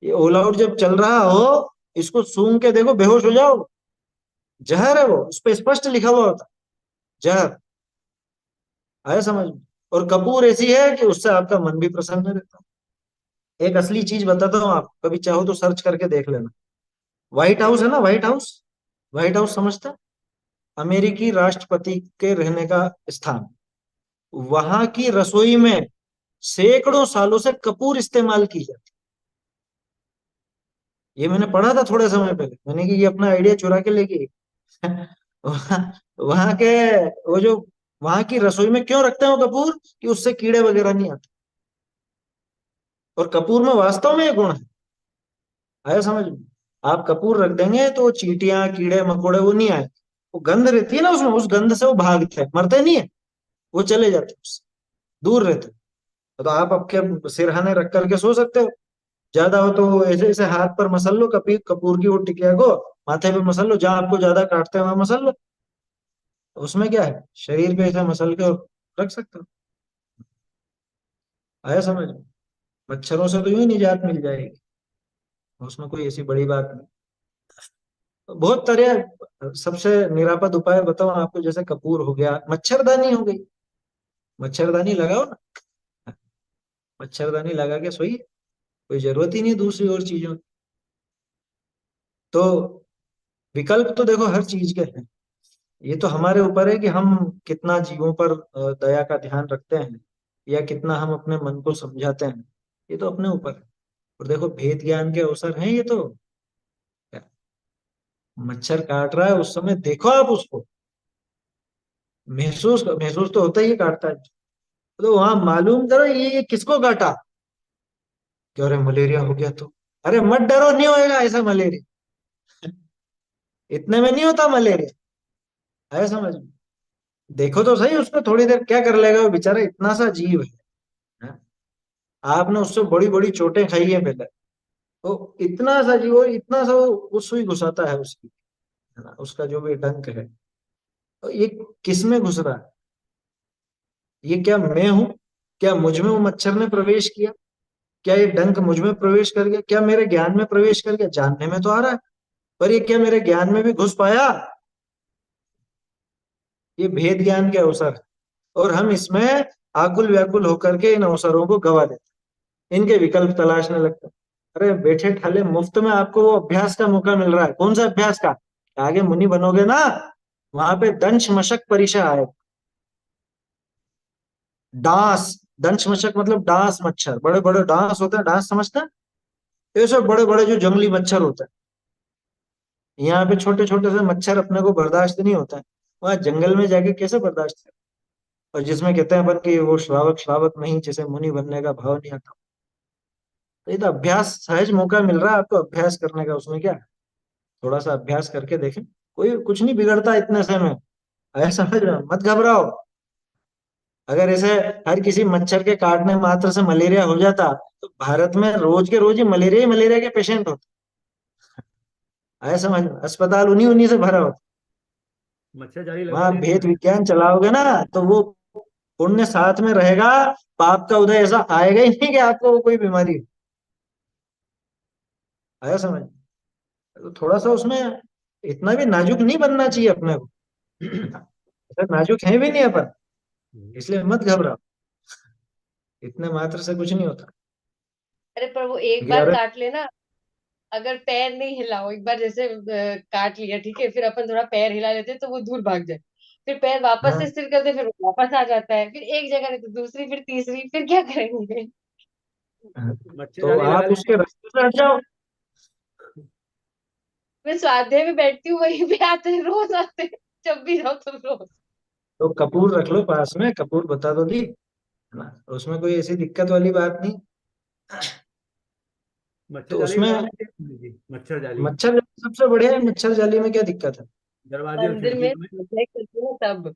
ये ऑल आउट जब चल रहा हो, इसको सूंघ के देखो, बेहोश हो जाओ। जहर है वो, उस पर स्पष्ट लिखा हुआ होता है, जहर। आया समझ में? और कपूर ऐसी है कि उससे आपका मन भी प्रसन्न रहता है। एक असली चीज बताता हूँ, आप कभी चाहो तो सर्च करके देख लेना। व्हाइट हाउस है ना, व्हाइट हाउस। व्हाइट हाउस समझता? अमेरिकी राष्ट्रपति के रहने का स्थान। वहां की रसोई में सैकड़ों सालों से कपूर इस्तेमाल की जाती है। ये मैंने पढ़ा था थोड़े समय पहले, मैंने कि ये अपना आइडिया चुरा के लेके वहां वहां के वो जो वहां की रसोई में क्यों रखते हैं वो कपूर, कि उससे कीड़े वगैरह नहीं आते। और कपूर में वास्तव में ये गुण है। आया समझ में? आप कपूर रख देंगे तो चींटियां कीड़े मकोड़े वो नहीं आए। वो गंध रहती है ना उसमें, उस गंध से वो भागते हैं, मरते नहीं है। वो चले जाते हैं, उससे दूर रहते हैं। तो आप आपके सिरहाने रख करके सो सकते हो। ज्यादा हो तो ऐसे ऐसे हाथ पर मसल लो, कभी कपूर की वो टिकिया को माथे पे मसल लो, जहां आपको ज्यादा काटते हैं वहां मसल लो। उसमें क्या है, शरीर पे ऐसे मसल के और रख सकते हो। आया समझ में? मच्छरों से तो यूं ही निजात मिल जाएगी, उसमें कोई ऐसी बड़ी बात नहीं। बहुत तरह सबसे निरापद उपाय बताओ आपको, जैसे कपूर हो गया, मच्छरदानी हो गई। मच्छरदानी लगाओ ना, मच्छरदानी लगा के सोइए। कोई जरूरत ही नहीं दूसरी और चीजों की। तो विकल्प तो देखो हर चीज के हैं। ये तो हमारे ऊपर है कि हम कितना जीवों पर दया का ध्यान रखते हैं, या कितना हम अपने मन को समझाते हैं। ये तो अपने ऊपर है। और देखो भेद ज्ञान के अवसर हैं ये तो। मच्छर काट रहा है उस समय देखो आप उसको, महसूस महसूस तो होता ही है, काटता है तो वहां मालूम करो ये किसको काटा। कि अरे मलेरिया हो गया तो, अरे मत डरो, नहीं होएगा ऐसा मलेरिया। इतने में नहीं होता मलेरिया। है समझ में? देखो तो सही उसको थोड़ी देर, क्या कर लेगा वो बेचारा, इतना सा जीव है। आपने उससे बड़ी बड़ी चोटें खाई है पहले। तो इतना सा जीव, इतना सा वो सुई घुसाता है उसकी, है ना, उसका जो भी डंक है। तो ये किस में घुस रहा है? ये क्या मैं हूं? क्या मुझ में वो मच्छर ने प्रवेश किया? क्या ये डंक मुझ में प्रवेश कर गया? क्या मेरे ज्ञान में प्रवेश कर गया? जानने में तो आ रहा है, पर ये क्या मेरे ज्ञान में भी घुस पाया? ये भेद ज्ञान के अवसर है। और हम इसमें आकुल व्याकुल होकर के इन अवसरों को गवा देते हैं, इनके विकल्प तलाशने लगते हैं। अरे बैठे ठाले मुफ्त में आपको वो अभ्यास का मौका मिल रहा है। कौन सा अभ्यास का? आगे मुनि बनोगे ना, वहां पे दंश मशक परिशा है। डांस, दंश मशक मतलब डांस मच्छर, बड़े बड़े डांस होते हैं, डांस समझते हैं? ये सब बड़े बड़े जो जंगली मच्छर होते हैं। यहाँ पे छोटे छोटे से मच्छर अपने को बर्दाश्त नहीं होता है। वहां जंगल में जाके कैसे बर्दाश्त है? और जिसमें कहते हैं अपन कि वो श्रावक श्रावक नहीं, जैसे मुनि बनने का भाव नहीं आता। तो ये तो अभ्यास, सहज मौका मिल रहा है आपको अभ्यास करने का, उसमें क्या है? थोड़ा सा अभ्यास करके देखें, कोई कुछ नहीं बिगड़ता इतने समय। ऐसा समझ रहे हो? मत घबराओ। अगर ऐसे हर किसी मच्छर के काटने मात्र से मलेरिया हो जाता, तो भारत में रोज के रोज ही मलेरिया के पेशेंट होते। आया समझ में? अस्पताल उन्हीं उन्हीं से भरा होता। मच्छर जाली लगवा वहां देनी भेद पड़ेगी। विज्ञान चलाओगे ना, तो वो पुण्य साथ में रहेगा। पाप का उदय ऐसा आएगा ही नहीं कि आपको वो कोई बीमारी हो। आया समझ? तो थोड़ा सा उसमें इतना भी नाजुक नहीं बनना चाहिए अपने को। ऐसा नाजुक है भी नहीं अपन, इसलिए मत घबराओ। इतने मात्र से कुछ नहीं होता। अरे पर वो एक क्योंकि बार अरे काट लेना, अगर पैर नहीं हिलाओ, एक बार जैसे काट लिया ठीक है, फिर अपन थोड़ा पैर हिला लेते तो वो दूर भाग जाए। फिर पैर वापस से हाँ, स्थिर करते, फिर वो वापस आ जाता है, फिर एक जगह नहीं तो दूसरी, फिर तीसरी, फिर क्या करेंगे? हाँ, मच्छर तो जाली लगा आप लेनी उसके पड़ेगी। रास्ते से हट जाओ। मैं स्वाध्याय में बैठती हूँ, वहीं पे आते हैं, रोज आते हैं, जब भी जाओ तुम रोज। तो कपूर रख लो पास में, कपूर बता दो दी, है ना, उसमें कोई ऐसी दिक्कत वाली बात नहीं। मच्छर तो जाली उसमें लगाने के लिए, मच्छर जाली मच्छर जाली सबसे बढ़िया है, मच्छर जाली में क्या दिक्कत है। दरवाजे और मंदिर में खिड़कियों में। स्वाध्याय करती हूँ ना, तब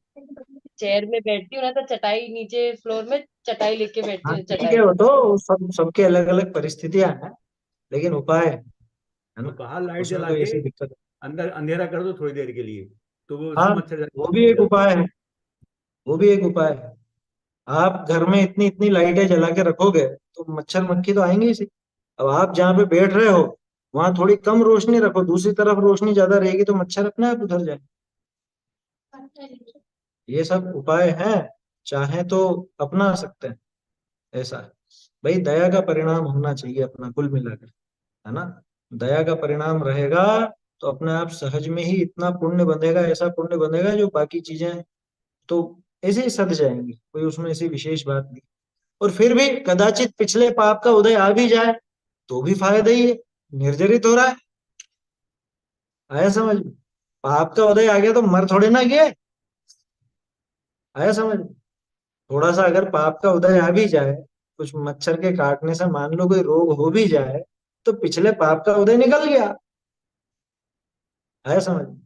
चेयर में बैठती हूँ ना, तो चटाई नीचे फ्लोर में चटाई लेके बैठती हाँ हूँ, ठीक चटाई है, पे। वो तो सब सबके अलग अलग परिस्थितियां हैं, लेकिन उपाय है तो ना, बाहर लाइट उसमें जला कोई के ऐसी दिक्कत अंदर अंधेरा कर दो थोड़ी देर के लिए, तो वो उससे हाँ, मच्छर जाली वो भी बन एक जाती है। उपाय है, वो भी एक उपाय है। आप घर में इतनी इतनी लाइटें जला के रखोगे तो मच्छर मक्खी तो आएंगे ही सी। अब आप जहाँ पे बैठ रहे हो वहां थोड़ी कम रोशनी रखो, दूसरी तरफ रोशनी ज्यादा रहेगी तो मच्छर अपने आप उधर जाए। ये सब उपाय हैं, चाहे तो अपना सकते हैं, ऐसा है। भाई दया का परिणाम होना चाहिए अपना कुल मिलाकर, है ना। दया का परिणाम रहेगा तो अपने आप सहज में ही इतना पुण्य बंधेगा, ऐसा पुण्य बंधेगा जो बाकी चीजें तो ऐसे ही सध जाएंगी, कोई उसमें ऐसी विशेष बात नहीं। और फिर भी कदाचित पिछले पाप का उदय आ भी जाए तो भी फायदा ही है, निर्जरित हो रहा है। आया समझ में? पाप का उदय आ गया तो मर थोड़े ना गए। आया समझ में? थोड़ा सा अगर पाप का उदय आ भी जाए, कुछ मच्छर के काटने से मान लो कोई रोग हो भी जाए, तो पिछले पाप का उदय निकल गया। आया समझ में?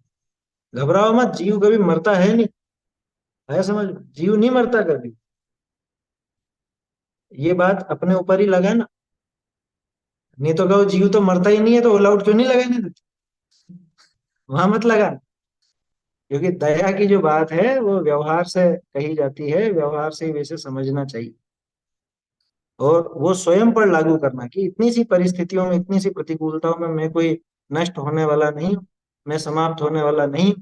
घबराओ मत, जीव कभी मरता है नहीं। आया समझ में? जीव नहीं मरता कभी। ये बात अपने ऊपर ही लगा ना, नहीं तो कहो जीव तो मरता ही नहीं है तो ऑल आउट क्यों नहीं लगाने देते, वहां मत लगा। क्योंकि दया की जो बात है वो व्यवहार से कही जाती है, व्यवहार से ही वैसे समझना चाहिए, और वो स्वयं पर लागू करना कि इतनी सी परिस्थितियों में, इतनी सी प्रतिकूलताओं में मैं कोई नष्ट होने वाला नहीं हूं, मैं समाप्त होने वाला नहीं।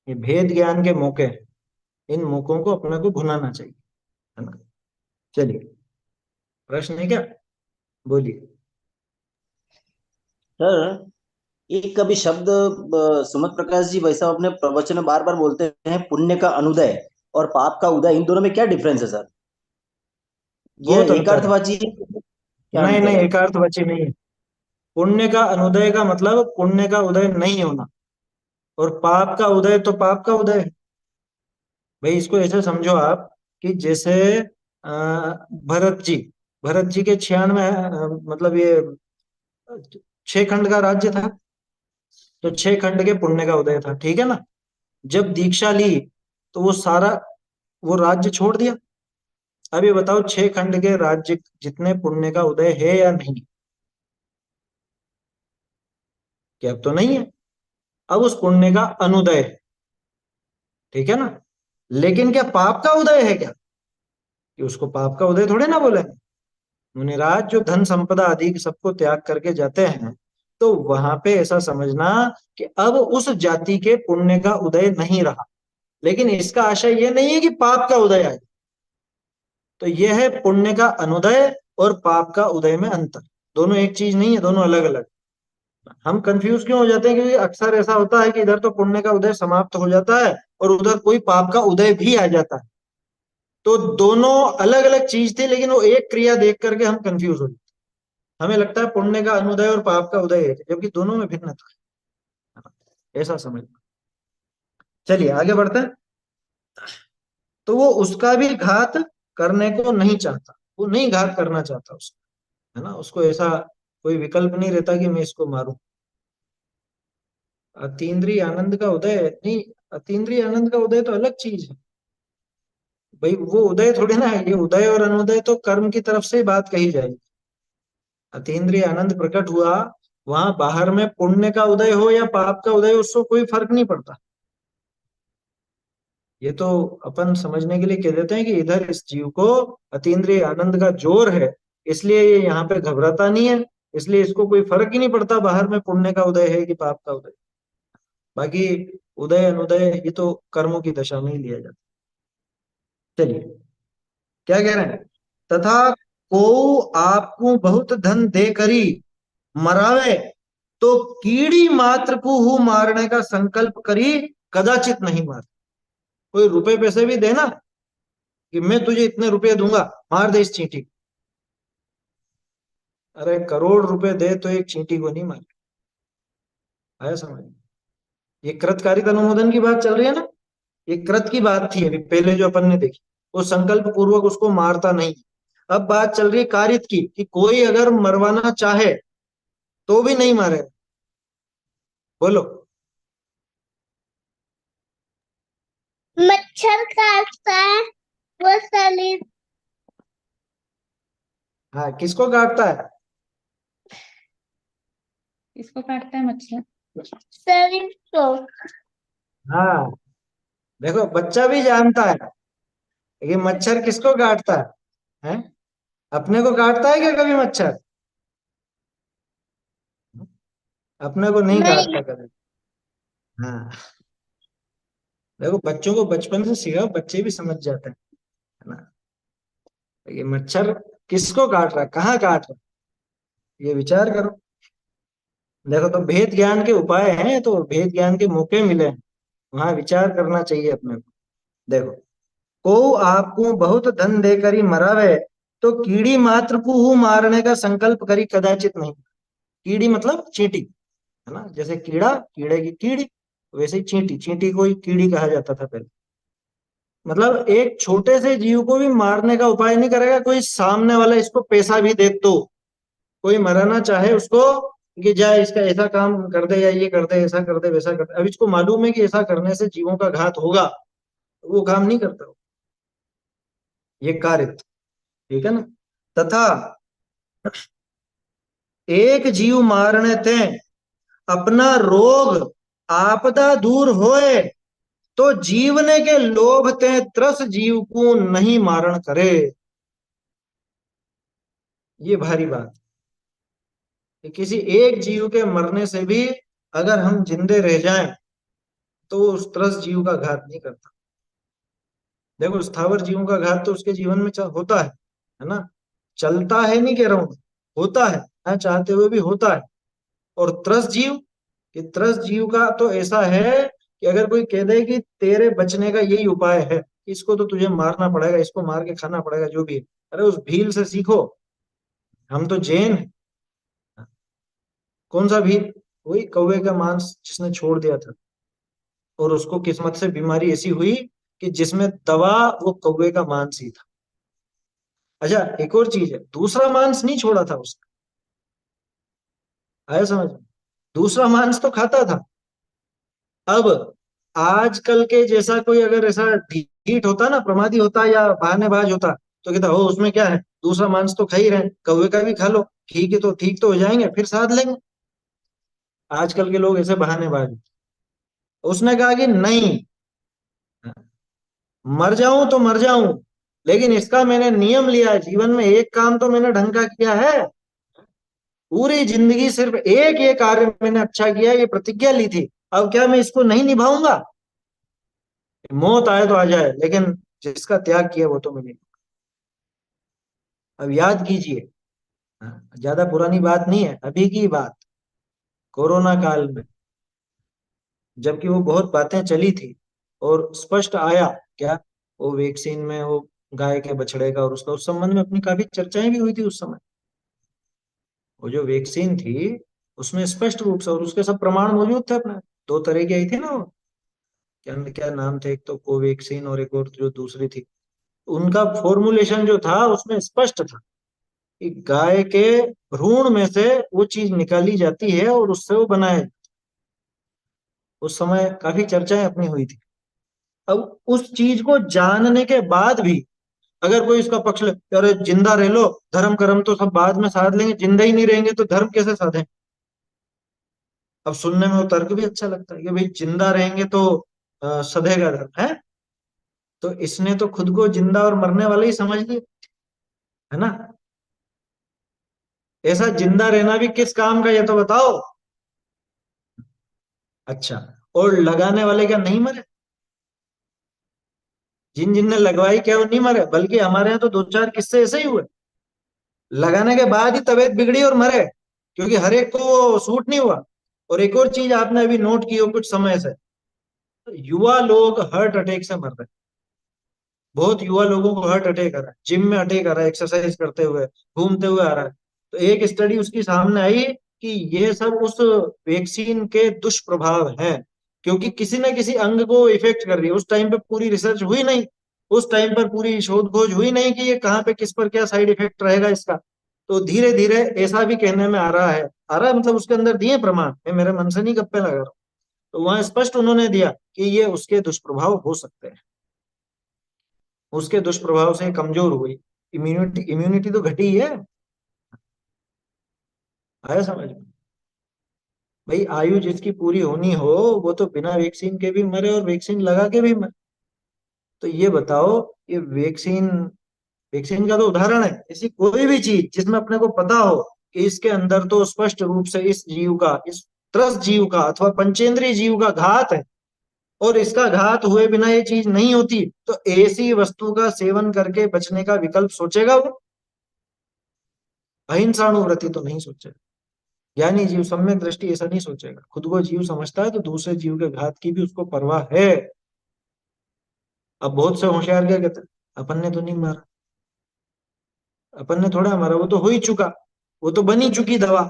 ये भेद ज्ञान के मौके हैं, इन मौकों को अपने को भुनाना चाहिए, है ना। चलिए, प्रश्न है क्या, बोलिए। सर, एक कभी शब्द सुमत प्रकाश जी वैसा अपने प्रवचन में बार बार बोलते हैं, पुण्य का अनुदय और पाप का उदय, इन दोनों में क्या डिफरेंस है सर? ये बहुत अंतर है। एकार्थवाची है, क्या नहीं अंतर नहीं, है? एकार्थवाची नहीं है। पुण्य का अनुदय का मतलब पुण्य का उदय नहीं होना, और पाप का उदय तो पाप का उदय है। भाई इसको ऐसे समझो आप कि जैसे भरत जी, भरत जी के 96 मतलब ये 6 खंड का राज्य था, तो 6 खंड के पुण्य का उदय था, ठीक है ना। जब दीक्षा ली तो वो सारा वो राज्य छोड़ दिया। अब ये बताओ 6 खंड के राज्य जितने पुण्य का उदय है या नहीं? क्या अब तो नहीं है। अब उस पुण्य का अनुदय है, ठीक है ना। लेकिन क्या पाप का उदय है क्या? कि उसको पाप का उदय थोड़े ना बोले। मुनिराज जो धन संपदा आदि सबको त्याग करके जाते हैं, तो वहां पे ऐसा समझना कि अब उस जाति के पुण्य का उदय नहीं रहा, लेकिन इसका आशय यह नहीं है कि पाप का उदय आए। तो यह है पुण्य का अनुदय और पाप का उदय में अंतर। दोनों एक चीज नहीं है, दोनों अलग अलग। हम कंफ्यूज क्यों हो जाते हैं? क्योंकि अक्सर ऐसा होता है कि इधर तो पुण्य का उदय समाप्त हो जाता है और उधर कोई पाप का उदय भी आ जाता है। तो दोनों अलग अलग चीज थी, लेकिन वो एक क्रिया देख करके हम कंफ्यूज हो जाते हैं। हमें लगता है पुण्य का अनुदय और पाप का उदय है, जबकि दोनों में भिन्नता है, ऐसा समझ। चलिए आगे बढ़ते हैं। तो वो उसका भी घात करने को नहीं चाहता, वो नहीं घात करना चाहता उसका, है ना। उसको ऐसा कोई विकल्प नहीं रहता कि मैं इसको मारूं। अतीन्द्रिय आनंद का उदय नहीं, अतीन्द्रिय आनंद का उदय तो अलग चीज है। भाई वो उदय थोड़ी ना है, ये उदय और अनुदय तो कर्म की तरफ से ही बात कही जाएगी। अतीन्द्रिय आनंद प्रकट हुआ, वहां बाहर में पुण्य का उदय हो या पाप का उदय, उसको कोई फर्क नहीं पड़ता। ये तो अपन समझने के लिए कह देते हैं कि इधर इस जीव को अतीन्द्रिय आनंद का जोर है, इसलिए ये यहाँ पे घबराता नहीं है, इसलिए इसको कोई फर्क ही नहीं पड़ता बाहर में पुण्य का उदय है कि पाप का उदय। बाकी उदय अनुदय ये तो कर्मों की दशा में ही लिया जाता है। चलिए, क्या कह रहे हैं? तथा को आपको बहुत धन दे करी मरावे, तो कीड़ी मात्र को हु मारने का संकल्प करी, कदाचित नहीं मार। कोई रुपए पैसे भी देना कि मैं तुझे इतने रुपए दूंगा, मार दे इस चींटी को। अरे करोड़ रुपए दे तो एक चींटी को नहीं मार। आया समझ? ये कृतकारित अनुमोदन की बात चल रही है ना, ये कृत की बात थी अभी पहले जो अपन ने देखी, वो संकल्प पूर्वक उसको मारता नहीं। अब बात चल रही है कारित की, कि कोई अगर मरवाना चाहे तो भी नहीं मारे। बोलो। मच्छर काटता है वो शरीर, हाँ, किसको काटता है? किसको काटता है मच्छर? शरीर को। हाँ, देखो बच्चा भी जानता है कि मच्छर किसको काटता है? अपने को काटता है क्या कभी मच्छर? अपने को नहीं नहीं। काटता कभी। हाँ, देखो बच्चों को बचपन से सिखाओ, बच्चे भी समझ जाते हैं, है ना? ये मच्छर किसको काट रहा है, कहाँ काट रहा है, ये विचार करो। देखो, तो भेद ज्ञान के उपाय हैं, तो भेद ज्ञान के मौके मिले हैं, वहां विचार करना चाहिए अपने को। देखो, को आपको बहुत धन देकर ही मरावे, तो कीड़ी मात्र को मारने का संकल्प करी कदाचित नहीं। कीड़ी मतलब चींटी, है ना? जैसे कीड़ा, कीड़े की कीड़ी, वैसे ही चींटी, चींटी को ही कीड़ी कहा जाता था पहले। मतलब एक छोटे से जीव को भी मारने का उपाय नहीं करेगा कोई, सामने वाला इसको पैसा भी दे तो। कोई मराना चाहे उसको कि जा इसका ऐसा काम कर दे, या ये कर दे, ऐसा कर दे, वैसा कर दे, अब इसको मालूम है कि ऐसा करने से जीवों का घात होगा, वो काम नहीं करता। ये कार्य, ठीक है ना? तथा एक जीव मारने ते अपना रोग आपदा दूर होए, तो जीवने के लोभ ते त्रस जीव को नहीं मारण करे। ये भारी बात कि किसी एक जीव के मरने से भी अगर हम जिंदे रह जाएं तो वो उस त्रस जीव का घात नहीं करता। देखो, स्थावर जीवों का घात तो उसके जीवन में होता है ना? चलता है नहीं कह रहा हूं, होता है, ना चाहते हुए भी होता है। और त्रस जीव, कि त्रस जीव का तो ऐसा है कि अगर कोई कह दे कि तेरे बचने का यही उपाय है, इसको तो तुझे मारना पड़ेगा, इसको मार के खाना पड़ेगा, जो भी है, अरे उस भील से सीखो। हम तो जैन हैं। कौन सा भील? वही कौवे का मांस जिसने छोड़ दिया था, और उसको किस्मत से बीमारी ऐसी हुई कि जिसमें दवा वो कौवे का मांस ही था। अच्छा, एक और चीज है, दूसरा मांस नहीं छोड़ा था उसने। आया समझ में? दूसरा मांस तो खाता था। अब आजकल के जैसा कोई अगर ऐसा ढीठ होता ना, प्रमादी होता या बहानेबाज होता, तो कहता हो उसमें क्या है, दूसरा मांस तो खा ही रहे, कौवे का भी खा लो, ठीक है, तो ठीक तो हो जाएंगे, फिर साध लेंगे। आजकल के लोग ऐसे बहानेबाज हैं। उसने कहा कि नहीं, मर जाऊं तो मर जाऊं, लेकिन इसका मैंने नियम लिया है, जीवन में एक काम तो मैंने ढंग का किया है, पूरी जिंदगी सिर्फ एक ये कार्य मैंने अच्छा किया, ये प्रतिज्ञा ली थी, अब क्या मैं इसको नहीं निभाऊंगा? मौत आए तो आ जाए, लेकिन जिसका त्याग किया वो तो मैंने। अब याद कीजिए, ज्यादा पुरानी बात नहीं है, अभी की बात, कोरोना काल में, जबकि वो बहुत बातें चली थी और स्पष्ट आया क्या, वो वैक्सीन में वो गाय के बछड़े का और उसका, उस संबंध में अपनी काफी चर्चाएं भी हुई थी उस समय। वो जो वैक्सीन थी उसमें स्पष्ट रूप से, और उसके सब प्रमाण मौजूद थे अपने, दो तरह की आई थी ना वो, क्या क्या नाम थे, एक तो कोवैक्सीन और एक और जो दूसरी थी, उनका फॉर्मुलेशन जो था उसमें स्पष्ट था कि गाय के भ्रूण में से वो चीज निकाली जाती है और उससे वो बनाया। उस समय काफी चर्चाएं अपनी हुई थी। अब उस चीज को जानने के बाद भी अगर कोई इसका पक्ष ले, अरे जिंदा रह लो, धर्म कर्म तो सब बाद में साध लेंगे, जिंदा ही नहीं रहेंगे तो धर्म कैसे साधें? अब सुनने में वो तर्क भी अच्छा लगता है कि भाई जिंदा रहेंगे तो सधेगा धर्म है। तो इसने तो खुद को जिंदा और मरने वाला ही समझ लिया, है ना? ऐसा जिंदा रहना भी किस काम का, ये तो बताओ। अच्छा, और लगाने वाले क्या नहीं मरे? जिन जिनने लगवाई क्या वो नहीं मरे? बल्कि हमारे यहाँ तो दो चार किस्से ऐसे ही हुए, लगाने के बाद ही तबीयत बिगड़ी और मरे, क्योंकि हर एक को वो सूट नहीं हुआ। और एक और चीज आपने अभी नोट की हो कुछ समय से, युवा लोग हार्ट अटैक से मर रहे हैं। बहुत युवा लोगों को हार्ट अटैक आ रहा है, जिम में अटैक आ रहा है, एक्सरसाइज करते हुए, घूमते हुए आ रहा है। तो एक स्टडी उसकी सामने आई कि ये सब उस वैक्सीन के दुष्प्रभाव हैं, क्योंकि किसी न किसी अंग को इफेक्ट कर रही है। उस टाइम पे पूरी रिसर्च हुई नहीं, उस टाइम पर पूरी शोध खोज हुई नहीं कि ये कहाँ पे किस पर क्या साइड इफेक्ट रहेगा इसका। तो धीरे धीरे ऐसा भी कहने में आ रहा है मतलब उसके अंदर दिए प्रमाण, मैं मेरे मन से नहीं गप्पे लगा रहा हूं। तो वहां स्पष्ट उन्होंने दिया कि ये उसके दुष्प्रभाव हो सकते हैं, उसके दुष्प्रभाव से कमजोर हुई, इम्यूनिटी इम्यूनिटी तो घटी है। आया समझ में? भाई आयु जिसकी पूरी होनी हो वो तो बिना वैक्सीन के भी मरे और वैक्सीन लगा के भी मरे। तो ये बताओ, ये वैक्सीन वैक्सीन का तो उदाहरण है, ऐसी कोई भी चीज जिसमें अपने को पता हो कि इसके अंदर तो स्पष्ट रूप से इस जीव का, इस त्रस्त जीव का अथवा पंचेंद्रिय जीव का घात है, और इसका घात हुए बिना ये चीज नहीं होती, तो ऐसी वस्तु का सेवन करके बचने का विकल्प सोचेगा वो? अहिंसाणुव्रति तो नहीं सोचेगा। ज्ञानी जीव, सम्यक दृष्टि ऐसा नहीं सोचेगा। खुद को जीव समझता है तो दूसरे जीव के घात की भी उसको परवाह है। अब बहुत से होशियार क्या कहते हैं, अपन ने तो नहीं मारा, अपन ने थोड़ा मारा, वो तो हो ही चुका, वो तो बनी चुकी दवा,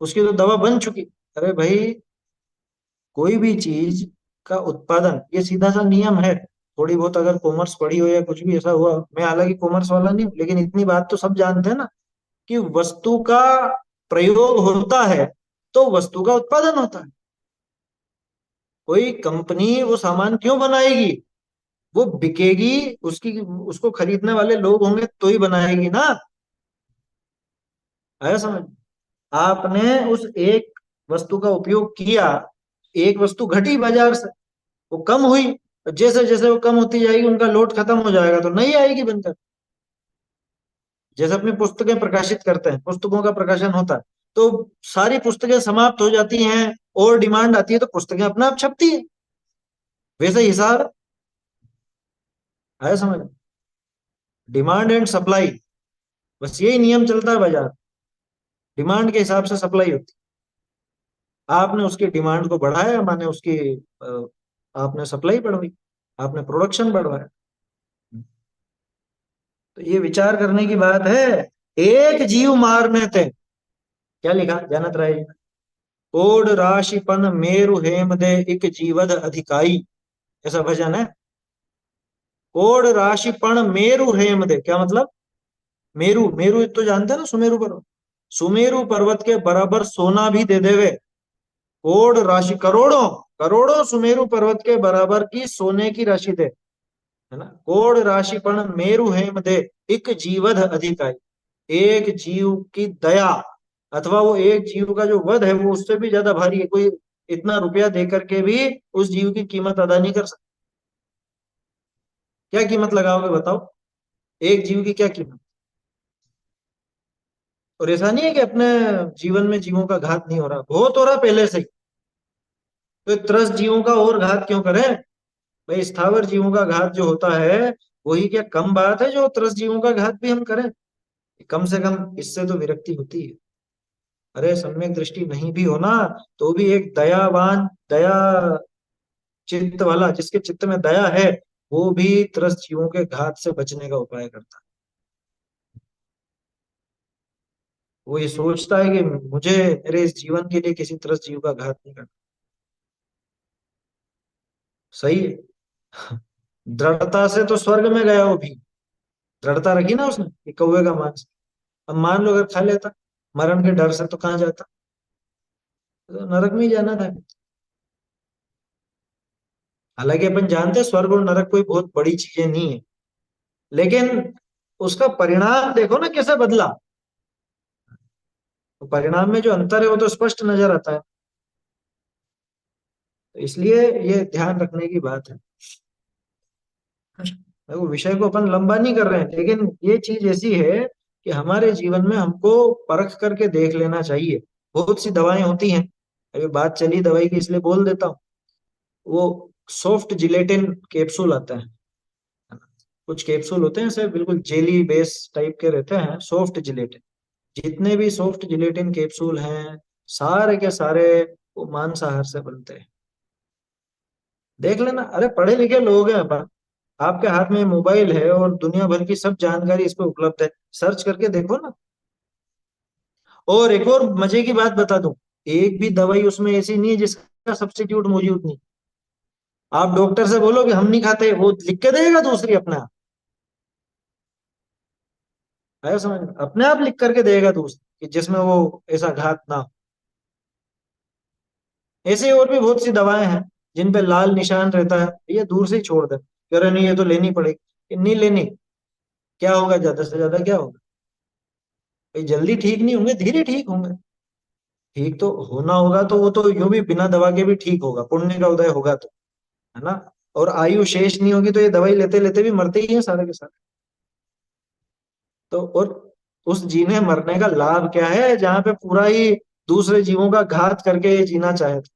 उसकी तो दवा बन चुकी। अरे भाई, कोई भी चीज का उत्पादन ये सीधा सा नियम है। थोड़ी बहुत अगर कॉमर्स पढ़ी हो या कुछ भी ऐसा हुआ, मैं हालांकि कॉमर्स वाला नहीं हूं, लेकिन इतनी बात तो सब जानते हैं ना कि वस्तु का प्रयोग होता है तो वस्तु का उत्पादन होता है। कोई कंपनी वो सामान क्यों बनाएगी? वो बिकेगी, उसकी उसको खरीदने वाले लोग होंगे तो ही बनाएगी ना। आया समझ? आपने उस एक वस्तु का उपयोग किया, एक वस्तु घटी बाजार से, वो कम हुई, जैसे जैसे वो कम होती जाएगी उनका लोड खत्म हो जाएगा तो नई आएगी बनकर। जैसे अपनी पुस्तकें प्रकाशित करते हैं, पुस्तकों का प्रकाशन होता है, तो सारी पुस्तकें समाप्त हो जाती हैं और डिमांड आती है तो पुस्तकें अपने आप छपती है। वैसे हिसाब है। आया समझ? डिमांड एंड सप्लाई, बस यही नियम चलता है बाजार। डिमांड के हिसाब से सप्लाई होती है। आपने उसकी डिमांड को बढ़ाया, माने उसकी आपने सप्लाई बढ़ाई, आपने प्रोडक्शन बढ़वाया। तो ये विचार करने की बात है। एक जीव मारने थे, क्या लिखा जानत राय जी ने? कोड राशिपन मेरु हेम दे इक जीवद अधिकाई, ऐसा भजन है। कोड राशिपन मेरु हेम दे, क्या मतलब? मेरु, मेरु तो जानते हैं ना, सुमेरु पर्वत, सुमेरु पर्वत के बराबर सोना भी दे देवे। कोड राशि, करोड़ों करोड़ों सुमेरु पर्वत के बराबर की सोने की राशि दे, है ना। कोड राशि पण मेरु हेम दे एक जीवध अधिकाई, एक जीव की दया अथवा वो एक जीव का जो वध है वो उससे भी ज्यादा भारी है। कोई इतना रुपया दे करके भी उस जीव की कीमत अदा नहीं कर सकता। क्या कीमत लगाओगे बताओ, एक जीव की क्या कीमत? और ऐसा नहीं है कि अपने जीवन में जीवों का घात नहीं हो रहा, बहुत हो रहा पहले से ही। तो त्रस्त जीवों का और घात क्यों करें? भाई स्थावर जीवों का घात जो होता है वही क्या कम बात है जो त्रस्त जीवों का घात भी हम करें? कम से कम इससे तो विरक्ति होती है। अरे सम्यक दृष्टि नहीं भी हो ना, तो भी एक दयावान, दया चित्त वाला, जिसके चित्त में दया है, वो भी त्रस्त जीवों के घात से बचने का उपाय करता है। वो ये सोचता है कि मुझे मेरे इस जीवन के लिए किसी त्रस्त जीव का घात नहीं करना। सही है। दृढ़ता से तो स्वर्ग में गया वो भी, दृढ़ता रखी ना उसने कि कौवे का मांस। अब मान लो अगर खा लेता मरण के डर से, तो कहाँ जाता? तो नरक में ही जाना था। हालांकि अपन जानते हैं स्वर्ग और नरक कोई बहुत बड़ी चीजें नहीं है, लेकिन उसका परिणाम देखो ना कैसे बदला। तो परिणाम में जो अंतर है वो तो स्पष्ट नजर आता है। तो इसलिए ये ध्यान रखने की बात है। देखो विषय को अपन लंबा नहीं कर रहे हैं, लेकिन ये चीज ऐसी है कि हमारे जीवन में हमको परख करके देख लेना चाहिए। बहुत सी दवाएं होती हैं, अभी बात चली दवाई की इसलिए बोल देता हूँ। वो सॉफ्ट जिलेटिन कैप्सूल आता है, कुछ कैप्सूल होते हैं ऐसे बिल्कुल जेली बेस टाइप के रहते हैं, सॉफ्ट जिलेटिन। जितने भी सॉफ्ट जिलेटिन कैप्सूल हैं सारे के सारे वो मांसाहार से बनते हैं। देख लेना, अरे पढ़े लिखे लोग हैं अपन, आपके हाथ में मोबाइल है और दुनिया भर की सब जानकारी इस पे उपलब्ध है, सर्च करके देखो ना। और एक और मजे की बात बता दूं, एक भी दवाई उसमें ऐसी नहीं है जिसका सब्स्टिट्यूट मौजूद नहीं। आप डॉक्टर से बोलो कि हम नहीं खाते, वो लिख के देगा दूसरी अपने आप। है समझ में? अपने आप लिख करके देगा दूसरी कि जिसमें वो ऐसा घात ना हो। ऐसे और भी बहुत सी दवाएं हैं जिन पे लाल निशान रहता है, ये दूर से ही छोड़ दे, कह रहे नहीं ये तो लेनी पड़ेगी। कि नहीं लेनी, क्या होगा, ज्यादा से ज्यादा क्या होगा भाई, जल्दी ठीक नहीं होंगे, धीरे ठीक होंगे। ठीक तो होना होगा तो वो तो यूं भी बिना दवा के भी ठीक होगा, पुण्य का उदय होगा तो, है ना। और आयु शेष नहीं होगी तो ये दवाई लेते लेते भी मरते ही हैं सारे के सारे। तो और उस जीने मरने का लाभ क्या है जहां पे पूरा ही दूसरे जीवों का घात करके ये जीना चाहे तो?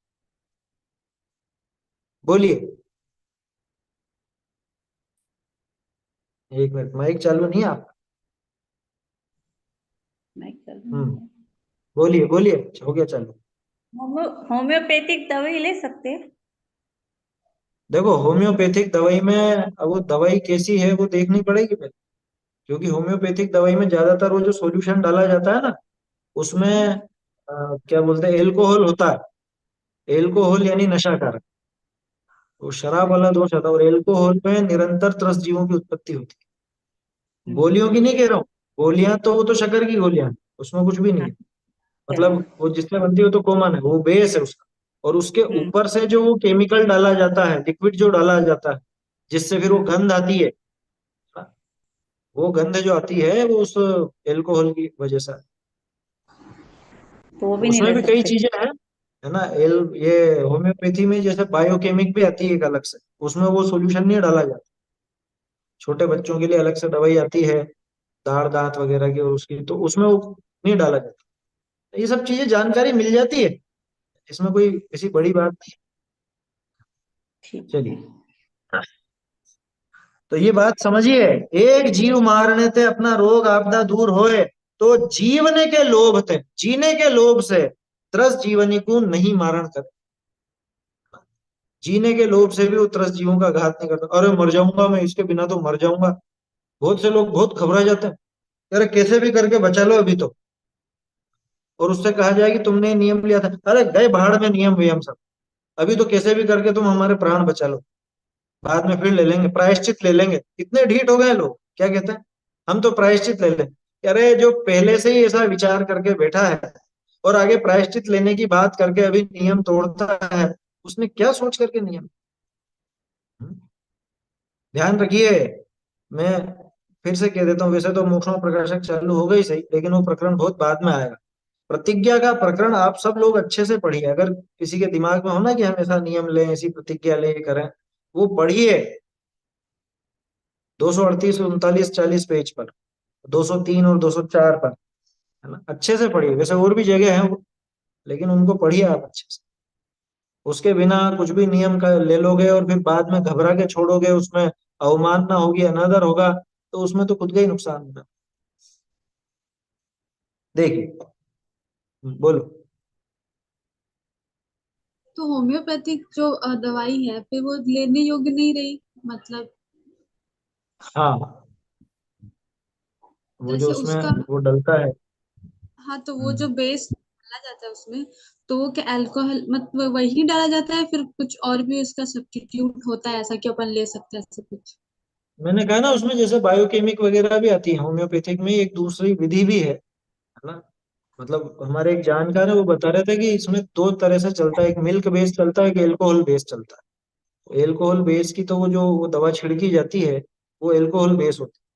बोलिए। एक मिनट, माइक चालू नहीं है आप? हम्म, बोलिए बोलिए, हो गया चालू। होम्योपैथिक दवाई ले सकते हैं। देखो होम्योपैथिक दवाई में, अब वो दवाई कैसी है वो देखनी पड़ेगी पहले, क्योंकि होम्योपैथिक दवाई में ज्यादातर वो जो सॉल्यूशन डाला जाता है ना, उसमें क्या बोलते हैं, एल्कोहल होता है। एल्कोहल यानी नशा कारक। वो शराब वाला दोष आता है, और एल्कोहल में निरंतर त्रस्त जीवों की उत्पत्ति होती है। गोलियों की नहीं कह रहा हूँ, गोलियां तो वो तो शक्कर की गोलियां हैं, उसमें कुछ भी नहीं है। मतलब वो जिसमें बनती है वो तो कॉमन है, वो बेस है उसका। और उसके ऊपर से जो वो केमिकल डाला जाता है, लिक्विड जो डाला जाता है, जिससे फिर वो गंध आती है, वो गंध जो आती है वो उस एल्कोहल की वजह से। तो वो भी नहीं उसमें ले भी कई सकते। चीजें हैं, है ना। ये होम्योपैथी में जैसे बायोकेमिक भी आती है एक अलग से, उसमें वो सॉल्यूशन नहीं डाला जाता। छोटे बच्चों के लिए अलग से दवाई आती है, दाढ़ दांत वगैरह की, और उसकी तो उसमें वो नहीं डाला जाता। ये सब चीजें जानकारी मिल जाती है, इसमें कोई ऐसी बड़ी बात नहीं। ठीक है। चलिए, तो ये बात समझिए, एक जीव मारने ते अपना रोग आपदा दूर होए, तो जीवने के लोभ थे, जीने के लोभ से त्रस जीवनी को नहीं मारण करे। जीने के लोभ से भी वो त्रस्त जीवों का घात नहीं करता। अरे मर जाऊंगा मैं, इसके बिना तो मर जाऊंगा। बहुत से लोग बहुत घबरा जाते हैं, अरे कैसे भी करके बचा लो अभी तो। और उससे कहा जाए कि तुमने नियम लिया था, अरे गए भाड़ में नियम वियम सब। अभी तो कैसे भी करके तुम हमारे प्राण बचा लो, बाद में फिर ले लेंगे, प्रायश्चित ले लेंगे। इतने ढीठ हो गए लोग, क्या कहते हैं, हम तो प्रायश्चित ले लेंगे। अरे जो पहले से ही ऐसा विचार करके बैठा है और आगे प्रायश्चित लेने की बात करके अभी नियम तोड़ता है, उसने क्या सोच करके नियम। हम्म? ध्यान रखिए। मैं फिर से कह देता हूँ, वैसे तो मोक्षण प्रकाशक चालू हो गई सही, लेकिन वो प्रकरण बहुत बाद में आएगा। प्रतिज्ञा का प्रकरण आप सब लोग अच्छे से पढ़िए, अगर किसी के दिमाग में हो ना कि हम ऐसा नियम लें, ऐसी प्रतिज्ञा ले करें, वो पढ़िए। 238, 39, 40 पेज पर, 203 और 204 पर, है ना, अच्छे से पढ़िए। वैसे और भी जगह है वो, लेकिन उनको पढ़िए आप अच्छे से। उसके बिना कुछ भी नियम का ले लोगे और फिर बाद में घबरा के छोड़ोगे, उसमें अवमानना होगी, अनादर होगा, तो उसमें तो खुद का ही नुकसान होगा। देखिए, बोलो। तो होम्योपैथिक जो दवाई है फिर वो लेने योग्य नहीं रही, मतलब हाँ, वो जो जैसे उसमें उसका। वो डलता है। हाँ, तो वो जो हम्म, बेस डाला जाता है उसमें, तो वो क्या अल्कोहल मतलब वही डाला जाता है, फिर कुछ और भी उसका सब्स्टिट्यूट होता है ऐसा कि अपन ले सकते हैं ऐसा कुछ? मैंने कहा ना, उसमें जैसे बायोकेमिक वगैरह भी आती है, होम्योपैथिक में एक दूसरी विधि भी है ना। मतलब हमारे एक जानकार है, वो बता रहे थे कि इसमें दो तरह से चलता है, एक मिल्क बेस चलता है, एक एल्कोहल बेस चलता है। एल्कोहल बेस की तो वो जो वो दवा छिड़की जाती है, वो एल्कोहल बेस होती है।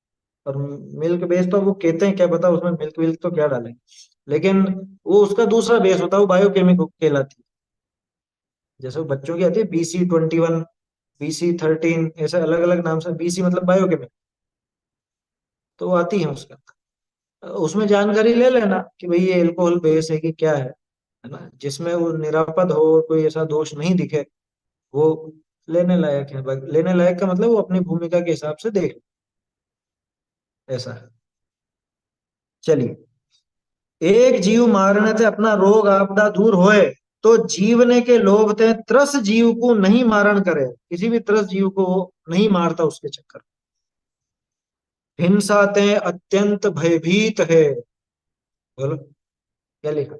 और मिल्क बेस तो वो कहते हैं, क्या पता उसमें मिल्क विल्क तो क्या डालेंगे, लेकिन वो उसका दूसरा बेस होता है, वो बायोकेमिक कहलाती है। जैसे वो बच्चों की आती है BC21, BC13, ऐसे अलग अलग नाम से, BC मतलब बायोकेमिक, तो वो आती है उसका। उसमें जानकारी ले लेना कि भाई ये एल्कोहल बेस है कि क्या है ना, जिसमें वो निरापद हो और कोई ऐसा दोष नहीं दिखे, वो लेने लायक है। लेने लायक का मतलब वो अपनी भूमिका के हिसाब से देख, ऐसा है। चलिए, एक जीव मारने से अपना रोग आपदा दूर होए, तो जीवने के लोभ ते त्रस जीव को नहीं मारण करे, किसी भी त्रस जीव को वो नहीं मारता उसके चक्कर। हिंसा ते अत्यंत भयभीत है, बोलो। क्या लिखा?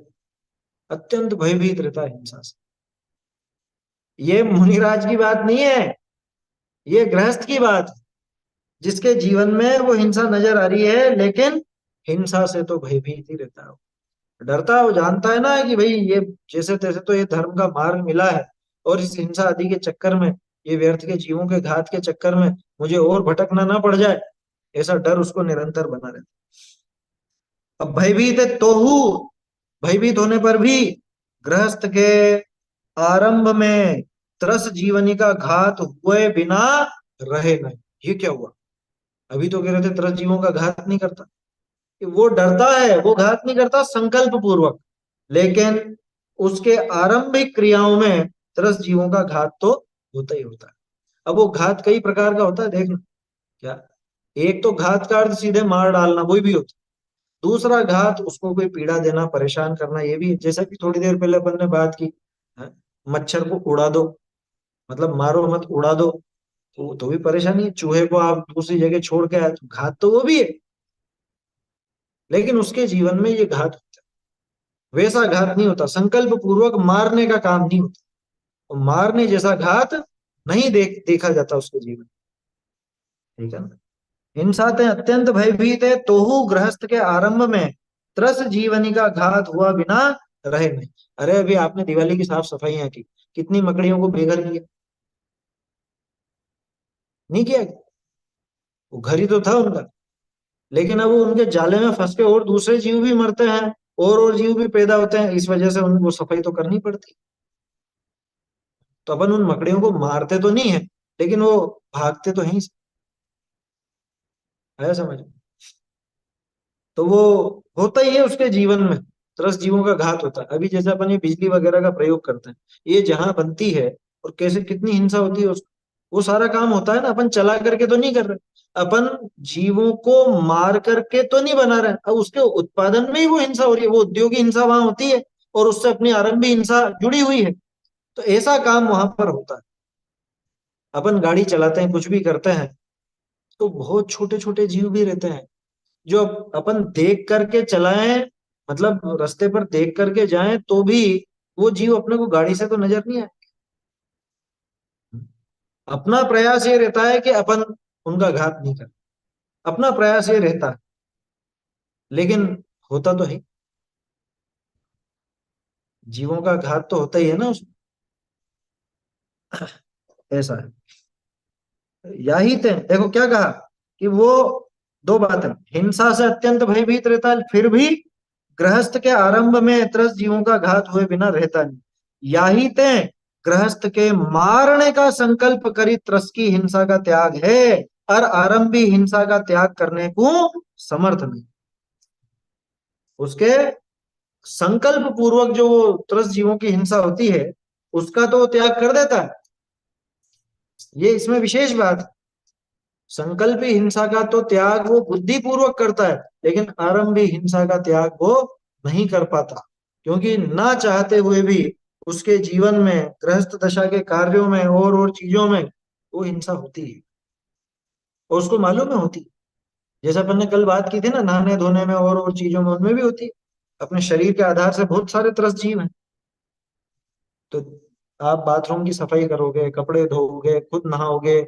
अत्यंत भयभीत रहता है हिंसा से। ये मुनिराज की बात नहीं है, ये गृहस्थ की बात है, जिसके जीवन में वो हिंसा नजर आ रही है, लेकिन हिंसा से तो भयभीत ही रहता है, डरता है। वो जानता है ना कि भाई ये जैसे तैसे तो ये धर्म का मार्ग मिला है, और इस हिंसा आदि के चक्कर में, ये व्यर्थ के जीवों के घात के चक्कर में मुझे और भटकना ना पड़ जाए, ऐसा डर उसको निरंतर बना रहता है। अब भयभीत है तो भयभीत होने पर भी गृहस्थ के आरंभ में त्रस जीवनी का घात हुए बिना रहे नहीं। ये क्या हुआ? अभी तो कह रहे थे त्रस जीवों का घात नहीं करता, कि वो डरता है, वो घात नहीं करता संकल्प पूर्वक, लेकिन उसके आरंभिक क्रियाओं में त्रस जीवों का घात तो होता ही होता है। अब वो घात कई प्रकार का होता है, देखना क्या। एक तो घात का अर्थ सीधे मार डालना, वही भी होता है। दूसरा घात उसको कोई पीड़ा देना, परेशान करना, ये भी है। जैसा कि थोड़ी देर पहले अपन ने बात की, है? मच्छर को उड़ा दो, मतलब मारो मत, उड़ा दो, तो भी परेशानी है। चूहे को आप दूसरी जगह छोड़ के आए तो घात तो वो भी है, लेकिन उसके जीवन में ये घात होता है। वैसा घात नहीं होता, संकल्प पूर्वक मारने का काम नहीं होता, और मारने जैसा घात नहीं देखा जाता उसके जीवन। ठीक है ना? हिंसाते अत्यंत भयभीत है तो गृहस्थ के आरंभ में त्रस जीवनी का घात हुआ बिना रहे नहीं। अरे अभी आपने दिवाली की साफ सफाइयां की, कितनी मकड़ियों को बेघर किया? नहीं किया? वो घर ही तो था उनका, लेकिन अब वो उनके जाले में फंस के और दूसरे जीव भी मरते हैं, और जीव भी पैदा होते हैं, इस वजह से उनको सफाई तो करनी पड़ती। तो अपन उन मकड़ियों को मारते तो नहीं है, लेकिन वो भागते तो हैं ही। आया समझ? तो वो होता ही है उसके जीवन में, त्रस्त जीवों का घात होता है। अभी जैसे अपन ये बिजली वगैरह का प्रयोग करते हैं, ये जहां बनती है और कैसे कितनी हिंसा होती है वो सारा काम होता है ना, अपन चला करके तो नहीं कर रहे, अपन जीवों को मार करके तो नहीं बना रहे। अब उसके उत्पादन में ही वो हिंसा हो रही है, वो उद्योगी हिंसा वहां होती है, और उससे अपनी आरंभी हिंसा जुड़ी हुई है। तो ऐसा काम वहां पर होता है। अपन गाड़ी चलाते हैं, कुछ भी करते हैं, तो बहुत छोटे छोटे जीव भी रहते हैं जो अपन देख करके चलाएं, मतलब रास्ते पर देख करके जाएं तो भी वो जीव अपने को गाड़ी से तो नजर नहीं आए। अपना प्रयास ये रहता है कि अपन उनका घात नहीं करें, अपना प्रयास ये रहता है, लेकिन होता तो है, जीवों का घात तो होता ही है ना उसमें। ऐसा है। यही थे, देखो क्या कहा कि वो दो बातें, हिंसा से अत्यंत भयभीत रहता है, फिर भी गृहस्थ के आरंभ में त्रस्त जीवों का घात हुए बिना रहता नहीं। यही ते गृहस्थ के मारने का संकल्प करी त्रस्त की हिंसा का त्याग है, और आरंभी हिंसा का त्याग करने को समर्थ नहीं। उसके संकल्प पूर्वक जो त्रस्त जीवों की हिंसा होती है, उसका तो त्याग कर देता है। ये इसमें विशेष बात है। संकल्पी हिंसा का तो त्याग वो बुद्धि पूर्वक करता है, लेकिन आरंभी हिंसा का त्याग वो नहीं कर पाता, क्योंकि ना चाहते हुए भी उसके जीवन में, गृहस्थ दशा के कार्यों में और चीजों में वो हिंसा होती है, और उसको मालूम है होती है। जैसा अपन ने कल बात की थी ना, नहाने धोने में और चीजों में, उनमें भी होती है। अपने शरीर के आधार से बहुत सारे त्रस्त जीव हैं। तो आप बाथरूम की सफाई करोगे, कपड़े धोओगे, खुद नहाओगे,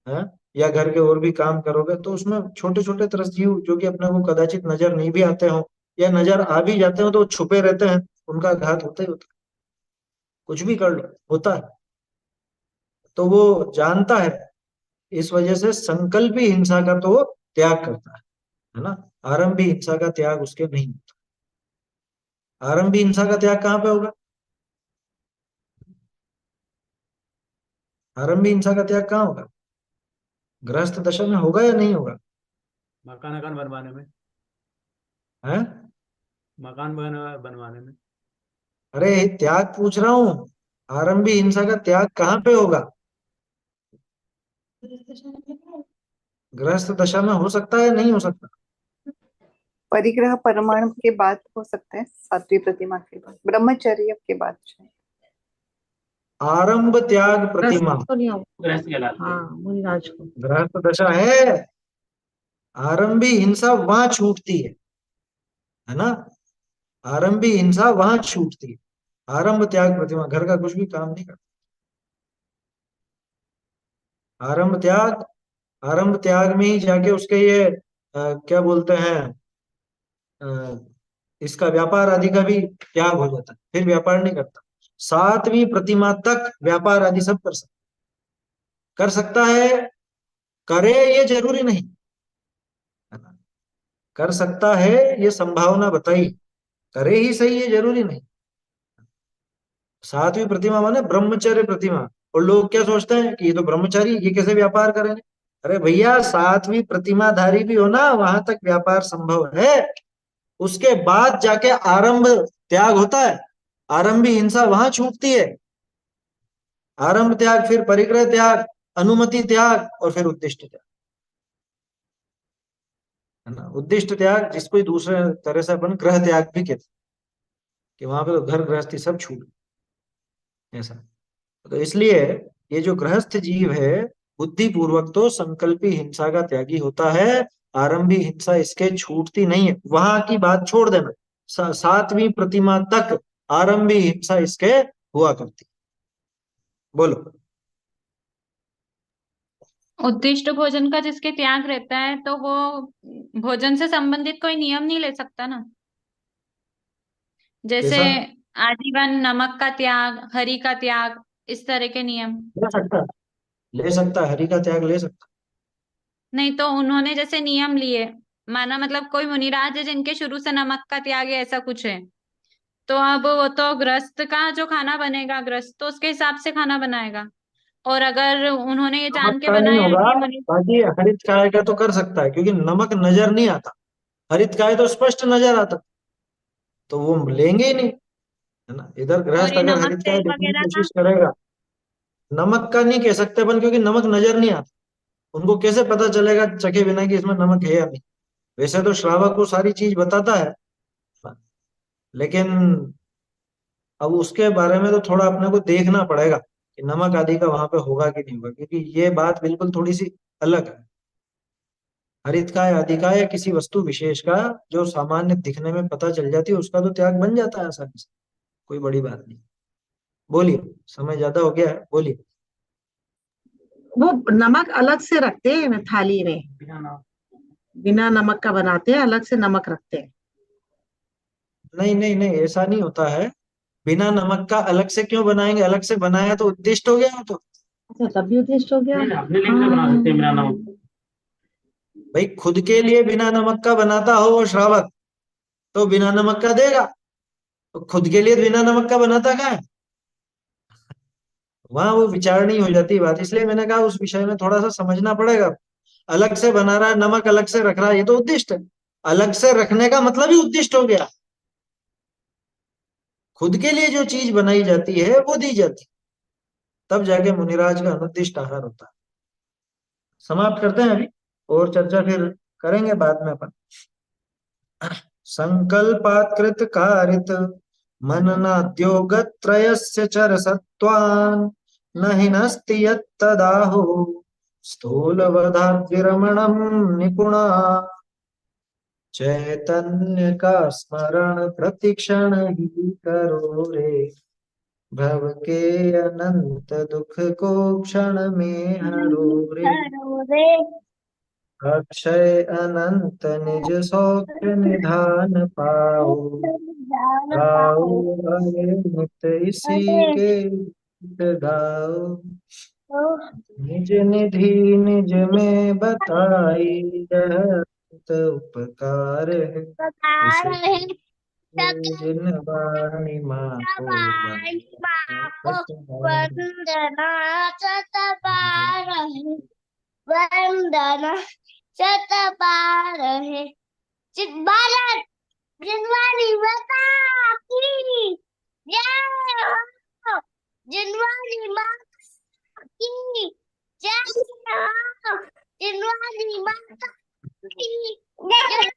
हैं, या घर के और भी काम करोगे, तो उसमें छोटे छोटे त्रस्त जीव जो कि अपने को कदाचित नजर नहीं भी आते हो, या नजर आ भी जाते हो तो छुपे रहते हैं, उनका घात होता ही होता है। कुछ भी कर लो, होता है। तो वो जानता है, इस वजह से संकल्पी हिंसा का तो वो त्याग करता है ना। आरंभी हिंसा का त्याग उसके नहीं होता। आरंभी हिंसा का त्याग कहाँ पे होगा? आरंभी हिंसा का त्याग कहाँ होगा? गृहस्थ दशा में होगा या नहीं होगा? मकान वकान बनवाने में, है? मकान बनवाने में। अरे त्याग पूछ रहा हूँ, आरंभी हिंसा का त्याग कहाँ पे होगा? गृहस्थ दशा में हो सकता है, नहीं हो सकता? परिग्रह परमाणु के बाद हो सकता है, सातवीं प्रतिमा के बाद, ब्रह्मचर्य के बाद शायद। आरंभ त्याग प्रतिमा तो नहीं होगा। हाँ मुनिराज को गृहस्थ दशा है, आरंभी हिंसा वहां छूटती है ना। आरंभी हिंसा वहां छूटती है। आरंभ त्याग प्रतिमा, घर का कुछ भी काम नहीं करता। आरंभ त्याग में ही जाके उसके ये क्या बोलते हैं, अ, इसका व्यापार आदि का भी त्याग हो जाता है, फिर व्यापार नहीं करता। सातवीं प्रतिमा तक व्यापार आदि सब कर सकता है। करे ये जरूरी नहीं है ना, कर सकता है ये संभावना बताई, करे ही सही ये जरूरी नहीं। सातवीं प्रतिमा माने ब्रह्मचर्य प्रतिमा। और लोग क्या सोचते हैं कि ये तो ब्रह्मचारी, ये कैसे व्यापार करेंगे। अरे भैया, सातवीं प्रतिमाधारी भी हो ना, वहां तक व्यापार संभव है। उसके बाद जाके आरंभ त्याग होता है। आरंभी हिंसा वहां छूटती है। आरंभ त्याग, फिर परिग्रह त्याग, अनुमति त्याग, और फिर उद्दिष्ट त्याग, है ना। उद्दिष्ट त्याग जिसको ही दूसरे तरह से अपन ग्रह त्याग भी कहते हैं, कि वहां पे तो घर गृहस्थी सब छूट ऐसा। तो इसलिए ये जो गृहस्थ जीव है, बुद्धि पूर्वक तो संकल्पी हिंसा का त्यागी होता है। आरंभी हिंसा इसके छूटती नहीं है, वहां की बात छोड़ देना। सातवीं प्रतिमा तक आरंभी हिंसा इसके हुआ करती। बोलो। उद्दिष्ट भोजन का जिसके त्याग रहता है तो वो भोजन से संबंधित कोई नियम नहीं ले सकता ना। जैसे कैसा आजीवन नमक का त्याग, हरि का त्याग, इस तरह के नियम। ले सकता है? ले सकता है, हरि का त्याग ले सकता नहीं तो उन्होंने जैसे नियम लिए, माना मतलब कोई मुनिराज है जिनके शुरू से नमक का त्याग है, ऐसा कुछ है, तो अब वो तो गृहस्थ का जो खाना बनेगा, गृहस्थ तो उसके हिसाब से खाना बनाएगा। और अगर उन्होंने ये है। नमक जान के का नहीं बनाया होगा, कि मुनि, बाकी हरित काय का तो कर सकता है, क्योंकि नमक नजर नहीं आता। हरित काय तो स्पष्ट नजर आता, तो वो लेंगे ही नहीं, है ना। इधर और गृहस्थ ये अगर नमक हरित काय तेल देखने की वगैरह का। कोशिश करेगा, नमक का नहीं कह सकते अपन, क्योंकि नमक नजर नहीं आता। उनको कैसे पता चलेगा चखे बिना कि इसमें नमक है या नहीं। वैसे तो श्रावक को सारी चीज बताता है, लेकिन अब उसके बारे में तो थोड़ा अपने को देखना पड़ेगा कि नमक आदि का वहां पे होगा कि नहीं होगा, क्योंकि ये बात बिल्कुल थोड़ी सी अलग है। हरित काय आदि का या किसी वस्तु विशेष का जो सामान्य दिखने में पता चल जाती है, उसका तो त्याग बन जाता है आसानी से, कोई बड़ी बात नहीं। बोलिए, समय ज्यादा हो गया है, बोलिए। वो नमक अलग से रखते हैं थाली में, बिना नमक का बनाते हैं, अलग से नमक रखते हैं। नहीं नहीं नहीं, ऐसा नहीं होता है। बिना नमक का अलग से क्यों बनाएंगे, अलग से बनाया तो उद्दिष्ट हो गया वो तो। अच्छा, तब भी उद्दिष्ट हो गया। अपने लिए बना देते हैं बिना नमक। भाई खुद के लिए बिना नमक का बनाता हो वो श्रावक, तो बिना नमक का देगा। तो खुद के लिए बिना नमक का बनाता क्या है, वहां वो विचारणी हो जाती है बात। इसलिए मैंने कहा उस विषय में थोड़ा सा समझना पड़ेगा। अलग से बना रहा है, नमक अलग से रख रहा है, ये तो उद्दिष्ट है। अलग से रखने का मतलब ही उद्दिष्ट हो गया। खुद के लिए जो चीज बनाई जाती है वो दी जाती है, तब जाके मुनिराज का अनुद्दिष्ट आहार होता है। समाप्त करते हैं अभी, और चर्चा फिर करेंगे बाद में अपन। संकल्पात्कृत कारित मननाद्योगत्रयस्य चरसत्वान् न हिनस्ति यत्तदाहु स्थूलवधाद्विरमणं निपुणा चैतन्य का स्मरण प्रतिक्षण ही करो रे भव के अनंत दुख को क्षण में हरो रे अक्षय अनंत निज सौख्य निधान पाओ गाओ हरे नित इसी के गीत गाओ निज निधि निज में बताई यह अनंत उपकार है इस जिन वाणी माँ को वंदना शतबारः वंदना शतबारः चित भारत जिनवानी माता की जय हो, जिनवानी माता की जय हो, जिनवानी माता की जय।